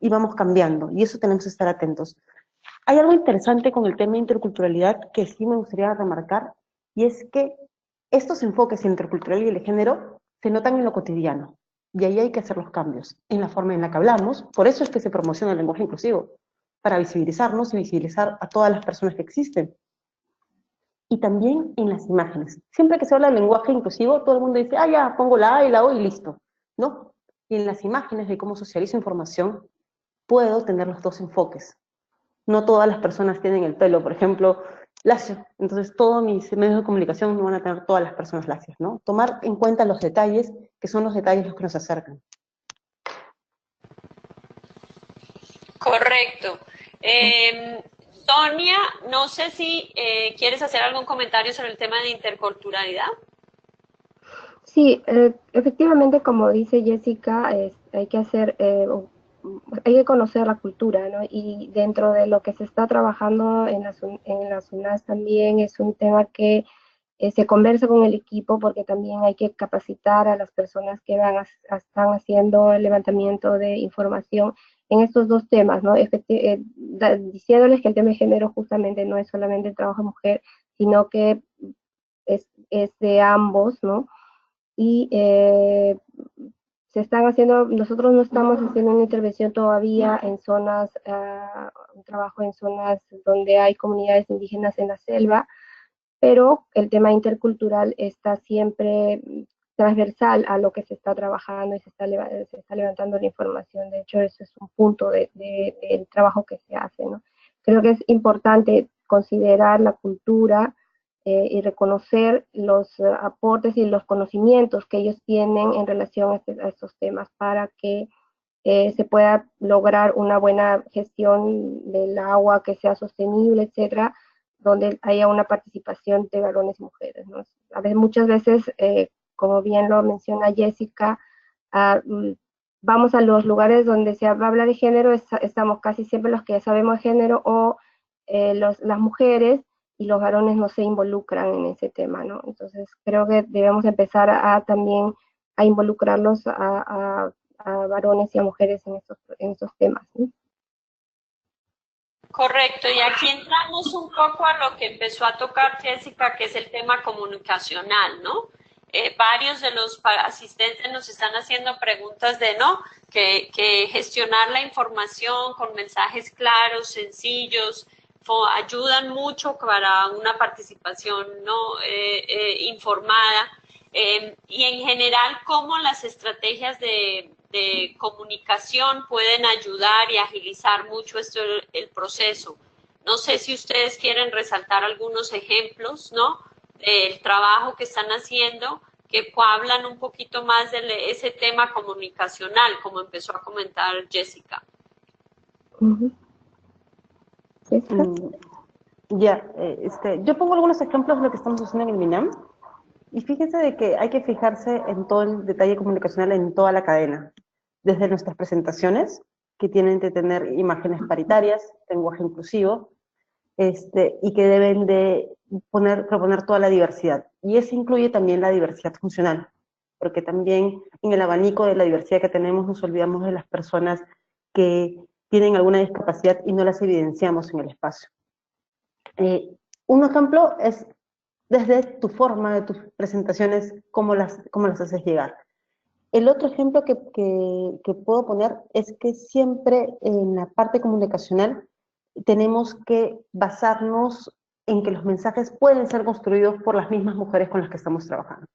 y vamos cambiando, y eso tenemos que estar atentos. Hay algo interesante con el tema de interculturalidad que sí me gustaría remarcar, y es que estos enfoques intercultural y el género se notan en lo cotidiano, y ahí hay que hacer los cambios, en la forma en la que hablamos. Por eso es que se promociona el lenguaje inclusivo, para visibilizarnos y visibilizar a todas las personas que existen. Y también en las imágenes. Siempre que se habla de lenguaje inclusivo, todo el mundo dice, ah, ya, pongo la A y la O y listo. ¿No? Y en las imágenes de cómo socializo información, puedo tener los dos enfoques. No todas las personas tienen el pelo, por ejemplo, lacio. Entonces, todos mis medios de comunicación no van a tener todas las personas lacias, ¿no? Tomar en cuenta los detalles, que son los detalles los que nos acercan. Correcto. Sonia, no sé si quieres hacer algún comentario sobre el tema de interculturalidad. Sí, efectivamente, como dice Jessica, hay que hacer, hay que conocer la cultura, ¿no? Y dentro de lo que se está trabajando en las UNAS también es un tema que se conversa con el equipo, porque también hay que capacitar a las personas que están haciendo el levantamiento de información en estos dos temas, ¿no? Diciéndoles que el tema de género justamente no es solamente el trabajo de mujer, sino que es de ambos, ¿no? Y se están haciendo, nosotros no estamos haciendo una intervención todavía en zonas, un trabajo en zonas donde hay comunidades indígenas en la selva, pero el tema intercultural está siempre transversal a lo que se está trabajando y se está levantando la información. De hecho, eso es un punto del trabajo que se hace, ¿no? Creo que es importante considerar la cultura y reconocer los aportes y los conocimientos que ellos tienen en relación a estos temas para que se pueda lograr una buena gestión del agua que sea sostenible, etcétera, donde haya una participación de varones y mujeres, ¿no? Muchas veces, como bien lo menciona Jessica, vamos a los lugares donde se habla de género, estamos casi siempre los que sabemos de género o las mujeres, y los varones no se involucran en ese tema, ¿no? Entonces creo que debemos empezar también a involucrarlos a varones y a mujeres en estos temas, ¿sí? Correcto, y aquí entramos un poco a lo que empezó a tocar Jessica, que es el tema comunicacional, ¿no? Varios de los asistentes nos están haciendo preguntas de, ¿no? Que gestionar la información con mensajes claros, sencillos, ayudan mucho para una participación, ¿no? Informada. Y en general, cómo las estrategias de comunicación pueden ayudar y agilizar mucho el proceso. No sé si ustedes quieren resaltar algunos ejemplos, ¿no? Del trabajo que están haciendo, que hablan un poquito más de ese tema comunicacional, como empezó a comentar Jessica. Yo pongo algunos ejemplos de lo que estamos haciendo en el MINAM. Y fíjense de que hay que fijarse en todo el detalle comunicacional en toda la cadena, desde nuestras presentaciones, que tienen que tener imágenes paritarias, lenguaje inclusivo, y que deben de proponer toda la diversidad. Y eso incluye también la diversidad funcional, porque también en el abanico de la diversidad que tenemos nos olvidamos de las personas que tienen alguna discapacidad y no las evidenciamos en el espacio. Un ejemplo es desde tu forma, de tus presentaciones, cómo las haces llegar. El otro ejemplo que puedo poner es que siempre en la parte comunicacional tenemos que basarnos en que los mensajes pueden ser construidos por las mismas mujeres con las que estamos trabajando.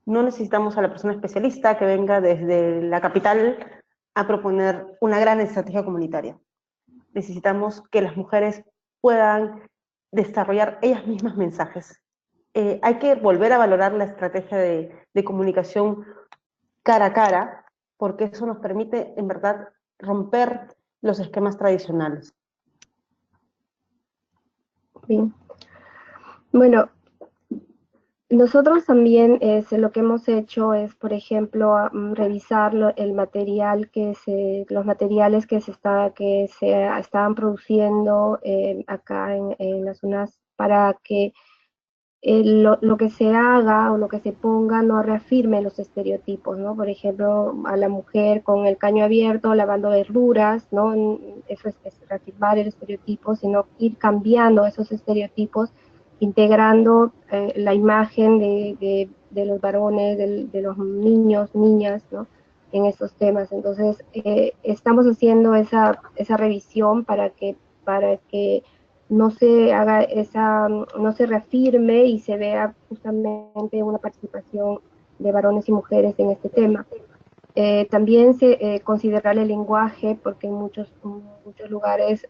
No necesitamos a la persona especialista que venga desde la capital a proponer una gran estrategia comunitaria. Necesitamos que las mujeres puedan desarrollar ellas mismas mensajes. Hay que volver a valorar la estrategia de comunicación cara a cara, porque eso nos permite, en verdad, romper los esquemas tradicionales. Bien. Bueno, nosotros también lo que hemos hecho es, por ejemplo, revisar el material los materiales que se estaban produciendo acá en las zonas para que lo que se haga o lo que se ponga no reafirme los estereotipos, ¿no? Por ejemplo, a la mujer con el caño abierto, lavando verduras, ¿no? Eso es reafirmar el estereotipo, sino ir cambiando esos estereotipos, integrando la imagen de los varones, de los niños, niñas, ¿no? En esos temas. Entonces, estamos haciendo esa revisión para que no se haga no se reafirme y se vea justamente una participación de varones y mujeres en este tema. También considerar el lenguaje, porque en muchos lugares,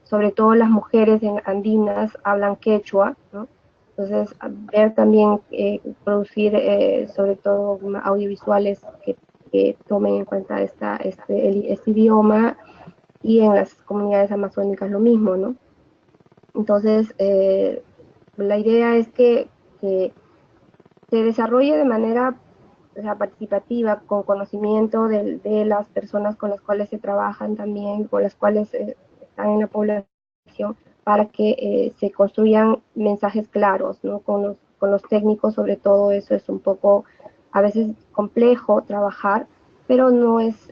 sobre todo las mujeres andinas, hablan quechua, ¿no? Entonces, ver también, producir sobre todo audiovisuales que tomen en cuenta este idioma, y en las comunidades amazónicas lo mismo, ¿no? Entonces, la idea es que se desarrolle de manera, o sea, participativa, con conocimiento de las personas con las cuales se trabajan también, con las cuales están en la población, para que se construyan mensajes claros, ¿no? Con los técnicos, sobre todo, eso es un poco, a veces, complejo trabajar, pero no es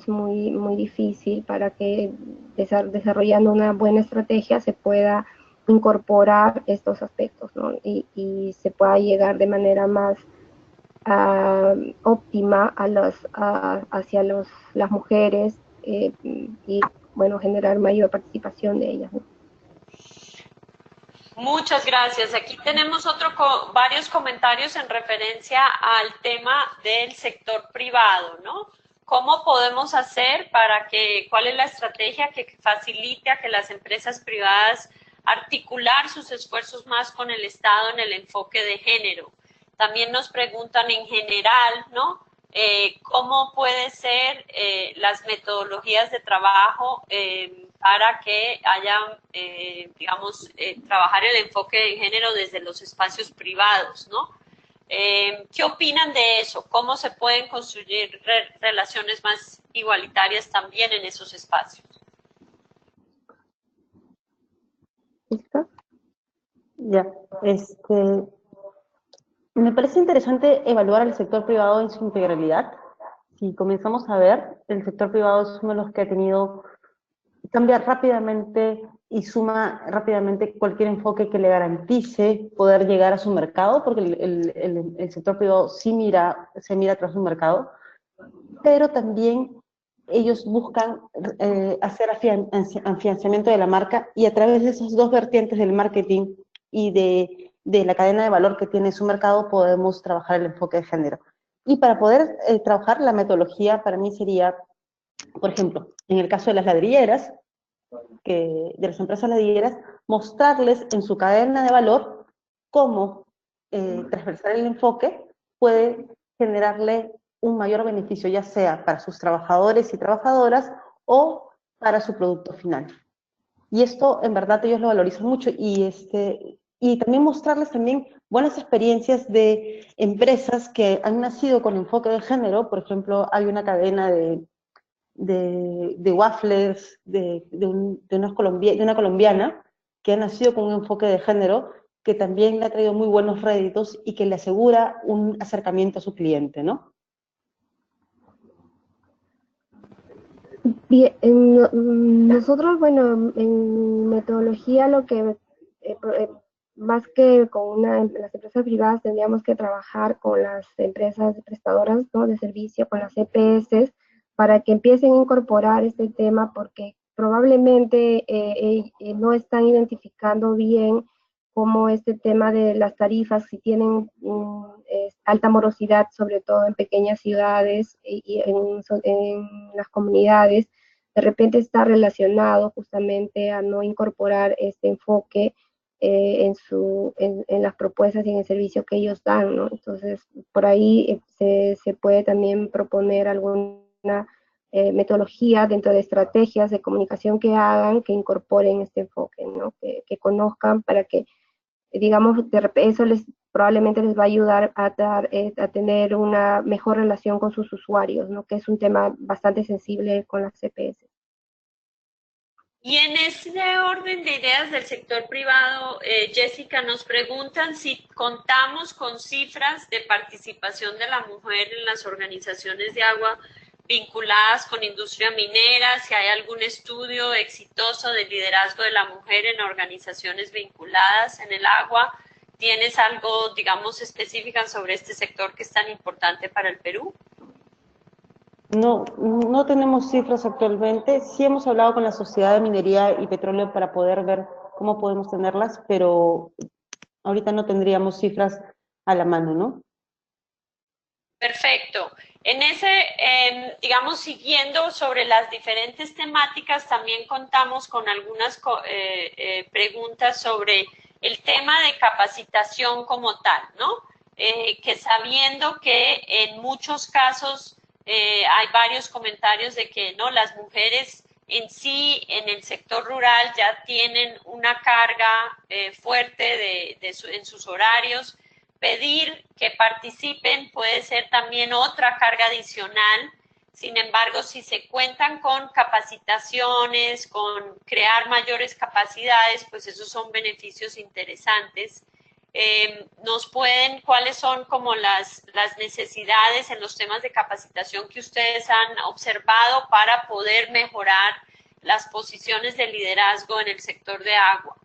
muy difícil para que desarrollando una buena estrategia se pueda incorporar estos aspectos, ¿no? Y se pueda llegar de manera más óptima hacia las mujeres y, bueno, generar mayor participación de ellas, ¿no? Muchas gracias. Aquí tenemos varios comentarios en referencia al tema del sector privado, ¿no? ¿Cómo podemos hacer cuál es la estrategia que facilite a que las empresas privadas articular sus esfuerzos más con el Estado en el enfoque de género? También nos preguntan en general, ¿no? ¿Cómo puede ser las metodologías de trabajo para que haya, trabajar el enfoque de género desde los espacios privados, ¿no? ¿Qué opinan de eso? ¿Cómo se pueden construir relaciones más igualitarias también en esos espacios? ¿Listo? Ya, me parece interesante evaluar al sector privado en su integralidad. Si comenzamos a ver, el sector privado es uno de los que cambia rápidamente y suma rápidamente cualquier enfoque que le garantice poder llegar a su mercado, porque el sector privado se mira tras un mercado, pero también ellos buscan hacer afianzamiento de la marca, y a través de esas dos vertientes del marketing y de la cadena de valor que tiene su mercado podemos trabajar el enfoque de género. Y para poder trabajar la metodología, para mí sería, por ejemplo, en el caso de las ladrilleras, de las empresas ladrilleras, mostrarles en su cadena de valor cómo transversar el enfoque puede generarle un mayor beneficio, ya sea para sus trabajadores y trabajadoras o para su producto final. Y esto, en verdad, ellos lo valorizan mucho, y también mostrarles también buenas experiencias de empresas que han nacido con enfoque de género. Por ejemplo, hay una cadena de waffles de una colombiana que ha nacido con un enfoque de género, que también le ha traído muy buenos réditos y que le asegura un acercamiento a su cliente, ¿no? Bien, nosotros, bueno, en metodología lo que más que con las empresas privadas tendríamos que trabajar con las empresas prestadoras, ¿no?, de servicio, con las EPS, para que empiecen a incorporar este tema, porque probablemente no están identificando bien cómo este tema de las tarifas, si tienen alta morosidad, sobre todo en pequeñas ciudades y en las comunidades, de repente está relacionado justamente a no incorporar este enfoque en las propuestas y en el servicio que ellos dan, ¿no? Entonces, por ahí se puede también proponer alguna metodología dentro de estrategias de comunicación que hagan, que incorporen este enfoque, ¿no? Que conozcan para que, digamos, eso probablemente les va a ayudar a tener una mejor relación con sus usuarios, ¿no? Que es un tema bastante sensible con las CPS. Y en ese orden de ideas del sector privado, Jessica, nos preguntan si contamos con cifras de participación de la mujer en las organizaciones de agua vinculadas con industria minera, si hay algún estudio exitoso de liderazgo de la mujer en organizaciones vinculadas en el agua. ¿Tienes algo, digamos, específico sobre este sector que es tan importante para el Perú? No, no tenemos cifras actualmente. Sí hemos hablado con la Sociedad de Minería y Petróleo para poder ver cómo podemos tenerlas, pero ahorita no tendríamos cifras a la mano, ¿no? Perfecto. En ese, digamos, siguiendo sobre las diferentes temáticas, también contamos con algunas preguntas sobre el tema de capacitación como tal, ¿no? Que sabiendo que en muchos casos hay varios comentarios de que no, las mujeres en sí en el sector rural ya tienen una carga fuerte en sus horarios. Pedir que participen puede ser también otra carga adicional. Sin embargo, si se cuentan con capacitaciones, con crear mayores capacidades, pues esos son beneficios interesantes. ¿Cuáles son como las necesidades en los temas de capacitación que ustedes han observado para poder mejorar las posiciones de liderazgo en el sector de agua?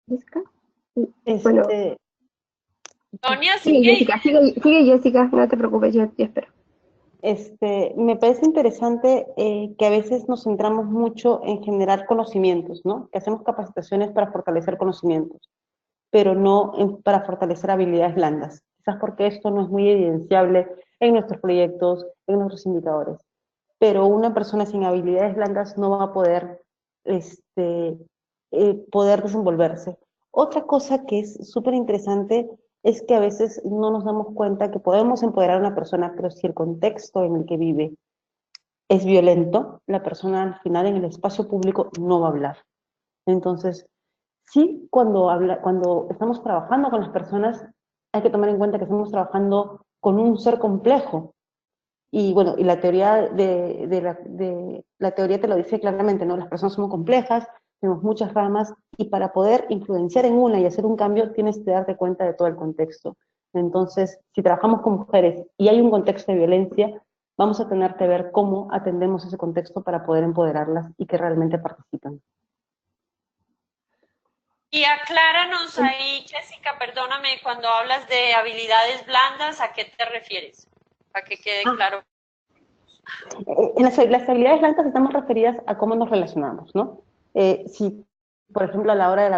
¿Jessica? Bueno, Sonia, sigue Jessica, sigue Jessica, no te preocupes, yo espero. Me parece interesante que a veces nos centramos mucho en generar conocimientos, ¿no? Que hacemos capacitaciones para fortalecer conocimientos, pero no para fortalecer habilidades blandas. Quizás porque esto no es muy evidenciable en nuestros proyectos, en nuestros indicadores. Pero una persona sin habilidades blandas no va a poder, poder desenvolverse. Otra cosa que es súper interesante es que a veces no nos damos cuenta que podemos empoderar a una persona, pero si el contexto en el que vive es violento, la persona al final en el espacio público no va a hablar. Entonces, sí, cuando estamos trabajando con las personas, hay que tomar en cuenta que estamos trabajando con un ser complejo. Y bueno, y la teoría la teoría te lo dice claramente, ¿no? Las personas somos complejas, tenemos muchas ramas, y para poder influenciar en una y hacer un cambio, tienes que darte cuenta de todo el contexto. Entonces, si trabajamos con mujeres y hay un contexto de violencia, vamos a tener que ver cómo atendemos ese contexto para poder empoderarlas y que realmente participen. Y acláranos ahí, Jessica, perdóname, cuando hablas de habilidades blandas, ¿a qué te refieres? Para que quede claro. En las habilidades blandas estamos referidas a cómo nos relacionamos, ¿no? Si, por ejemplo, a la hora de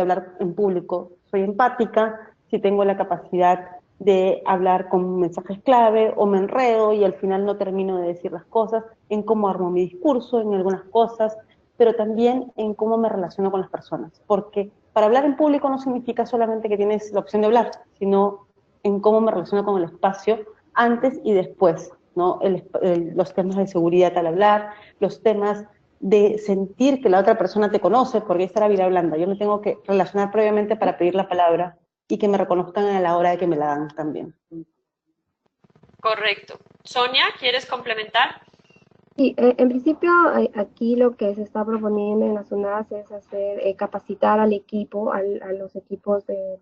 hablar en público, soy empática, si tengo la capacidad de hablar con mensajes clave o me enredo y al final no termino de decir las cosas, en cómo armo mi discurso, en algunas cosas, pero también en cómo me relaciono con las personas, porque para hablar en público no significa solamente que tienes la opción de hablar, sino en cómo me relaciono con el espacio antes y después, ¿no? Los temas de seguridad al hablar, los temas de sentir que la otra persona te conoce, porque esta era vida blanda, yo me tengo que relacionar previamente para pedir la palabra y que me reconozcan a la hora de que me la dan también. Correcto. Sonia, ¿quieres complementar? Sí, en principio aquí lo que se está proponiendo en las UNAS es capacitar al equipo, a los equipos de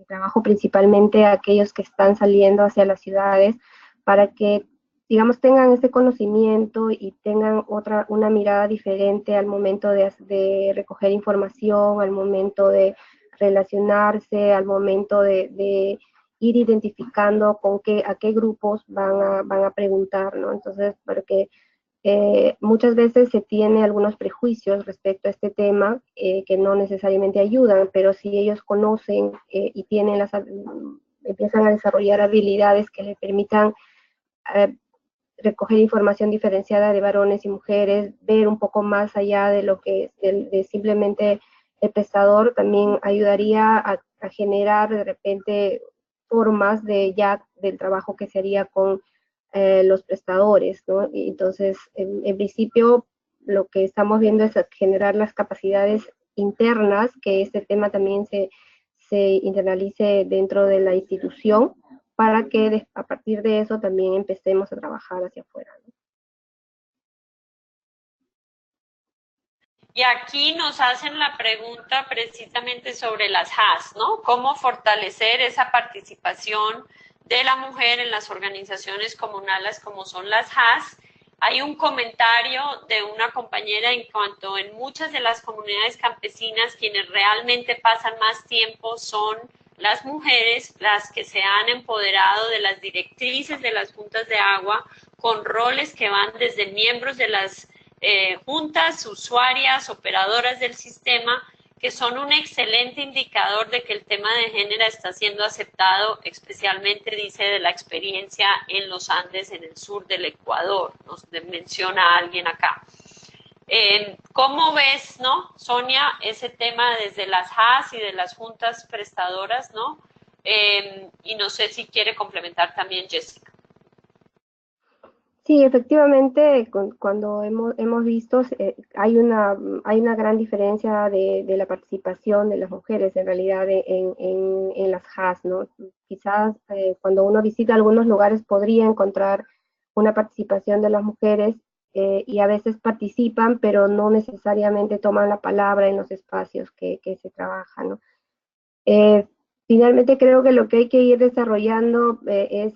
trabajo, principalmente a aquellos que están saliendo hacia las ciudades, para que, digamos, tengan ese conocimiento y tengan una mirada diferente al momento de recoger información, al momento de relacionarse, al momento de ir identificando a qué grupos van a preguntar, ¿no? Entonces, porque muchas veces se tiene algunos prejuicios respecto a este tema que no necesariamente ayudan, pero si ellos conocen y tienen empiezan a desarrollar habilidades que les permitan recoger información diferenciada de varones y mujeres, ver un poco más allá de lo que de simplemente el prestador, también ayudaría a generar de repente formas del trabajo que se haría con los prestadores, ¿no? Y entonces, en principio, lo que estamos viendo es generar las capacidades internas, que este tema también se internalice dentro de la institución, para que a partir de eso también empecemos a trabajar hacia afuera, ¿no? Y aquí nos hacen la pregunta precisamente sobre las HAS, ¿no? ¿Cómo fortalecer esa participación de la mujer en las organizaciones comunales como son las HAS? Hay un comentario de una compañera en cuanto en muchas de las comunidades campesinas quienes realmente pasan más tiempo son las mujeres, las que se han empoderado de las directrices de las juntas de agua con roles que van desde miembros de las juntas, usuarias, operadoras del sistema, que son un excelente indicador de que el tema de género está siendo aceptado, especialmente, dice, de la experiencia en los Andes, en el sur del Ecuador, nos menciona alguien acá. ¿Cómo ves, no, Sonia, ese tema desde las HAS y de las juntas prestadoras, no? Y no sé si quiere complementar también Jessica. Sí, efectivamente, cuando hemos visto, hay una gran diferencia de la participación de las mujeres en realidad en las HAS, ¿no? Quizás cuando uno visita algunos lugares podría encontrar una participación de las mujeres y a veces participan, pero no necesariamente toman la palabra en los espacios que se trabajan, ¿no? Finalmente creo que lo que hay que ir desarrollando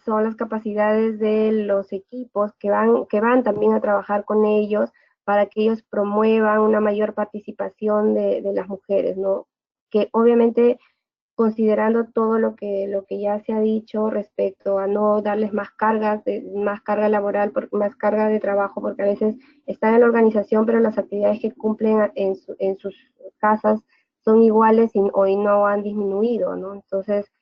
son las capacidades de los equipos que van también a trabajar con ellos para que ellos promuevan una mayor participación de las mujeres, ¿no? Que obviamente considerando todo lo que ya se ha dicho respecto a no darles más más carga laboral, más carga de trabajo, porque a veces están en la organización, pero las actividades que cumplen en sus casas son iguales hoy no han disminuido, ¿no? Entonces,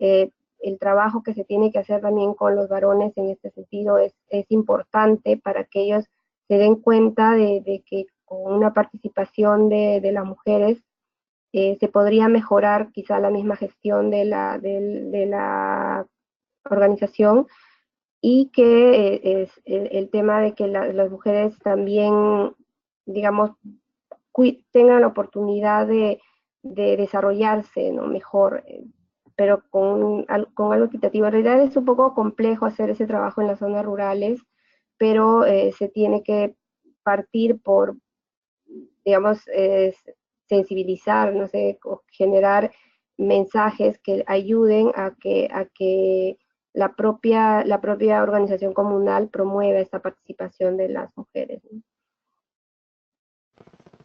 el trabajo que se tiene que hacer también con los varones en este sentido es importante para que ellos se den cuenta de que con una participación de las mujeres se podría mejorar quizá la misma gestión de la organización y que el tema de que las mujeres también, digamos, tengan la oportunidad de desarrollarse, ¿no? Mejor, pero con algo equitativo. En realidad es un poco complejo hacer ese trabajo en las zonas rurales, pero se tiene que partir por, digamos, sensibilizar, no sé, generar mensajes que ayuden a que la propia organización comunal promueva esta participación de las mujeres, ¿no?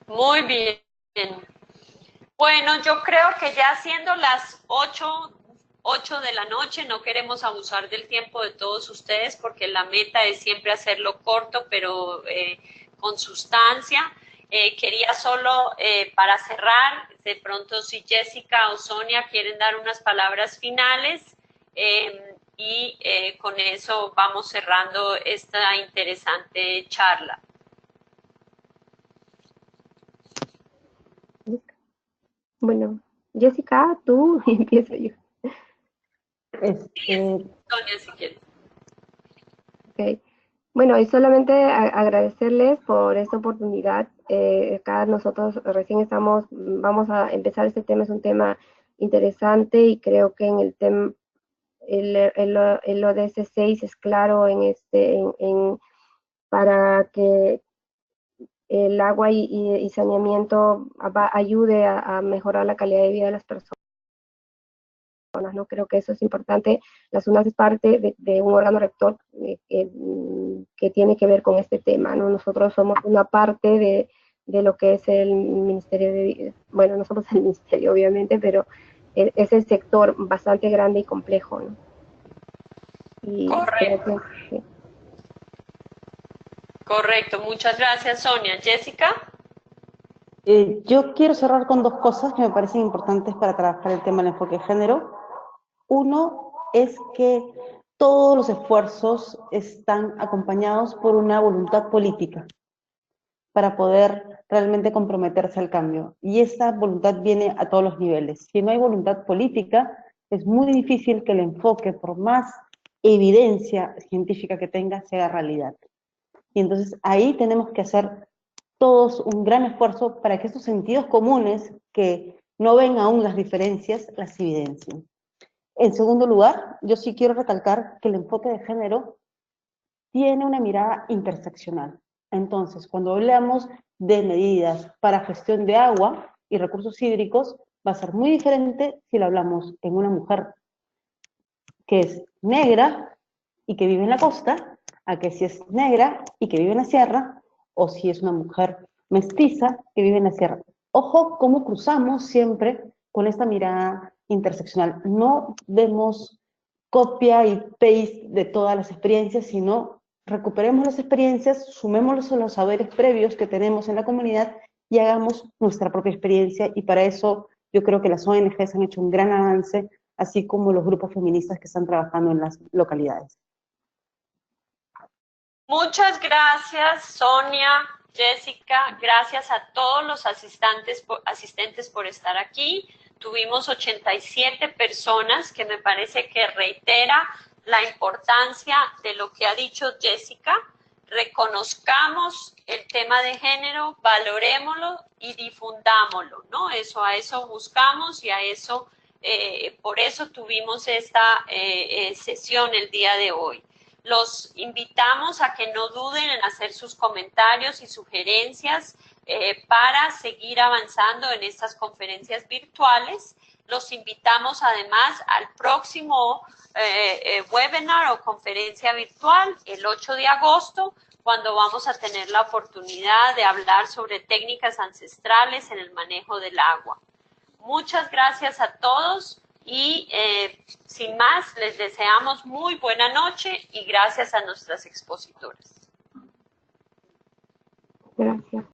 Muy bien. Bueno, yo creo que ya siendo las 8 de la noche, no queremos abusar del tiempo de todos ustedes porque la meta es siempre hacerlo corto, pero con sustancia. Quería solo, para cerrar, de pronto si Jessica o Sonia quieren dar unas palabras finales y con eso vamos cerrando esta interesante charla. Bueno, Jessica, tú y empiezo yo. Sonia, si quieres. Okay. Bueno, y solamente agradecerles por esta oportunidad. Acá nosotros recién vamos a empezar este tema, es un tema interesante y creo que en el tema, el ODS 6 es claro para que el agua y saneamiento ayude a mejorar la calidad de vida de las personas, ¿no? Creo que eso es importante. La SUNAS es parte de un órgano rector que tiene que ver con este tema, ¿no? Nosotros somos una parte de lo que es el Ministerio bueno, no somos el Ministerio, obviamente, pero es el sector bastante grande y complejo, ¿no? Y creo Correcto, que sí. correcto. Muchas gracias, Sonia. Jessica. Yo quiero cerrar con dos cosas que me parecen importantes para trabajar el tema del enfoque de género. Uno es que todos los esfuerzos están acompañados por una voluntad política para poder realmente comprometerse al cambio. Y esa voluntad viene a todos los niveles. Si no hay voluntad política, es muy difícil que el enfoque, por más evidencia científica que tenga, sea realidad. Y entonces ahí tenemos que hacer todos un gran esfuerzo para que estos sentidos comunes, que no ven aún las diferencias, las evidencien. En segundo lugar, yo sí quiero recalcar que el enfoque de género tiene una mirada interseccional. Entonces, cuando hablamos de medidas para gestión de agua y recursos hídricos, va a ser muy diferente si lo hablamos en una mujer que es negra y que vive en la costa, a que si es negra y que vive en la sierra, o si es una mujer mestiza que vive en la sierra. Ojo cómo cruzamos siempre con esta mirada interseccional. No demos copia y paste de todas las experiencias, sino recuperemos las experiencias, sumémoslos a los saberes previos que tenemos en la comunidad y hagamos nuestra propia experiencia, y para eso yo creo que las ONGs han hecho un gran avance, así como los grupos feministas que están trabajando en las localidades. Muchas gracias, Sonia, Jessica. Gracias a todos los asistentes por estar aquí. Tuvimos 87 personas, que me parece que reitera la importancia de lo que ha dicho Jessica. Reconozcamos el tema de género, valorémoslo y difundámoslo, ¿no? A eso buscamos y a eso, por eso tuvimos esta sesión el día de hoy. Los invitamos a que no duden en hacer sus comentarios y sugerencias para seguir avanzando en estas conferencias virtuales. Los invitamos además al próximo webinar o conferencia virtual el 8 de agosto, cuando vamos a tener la oportunidad de hablar sobre técnicas ancestrales en el manejo del agua. Muchas gracias a todos. Y sin más, les deseamos muy buena noche y gracias a nuestras expositoras. Gracias.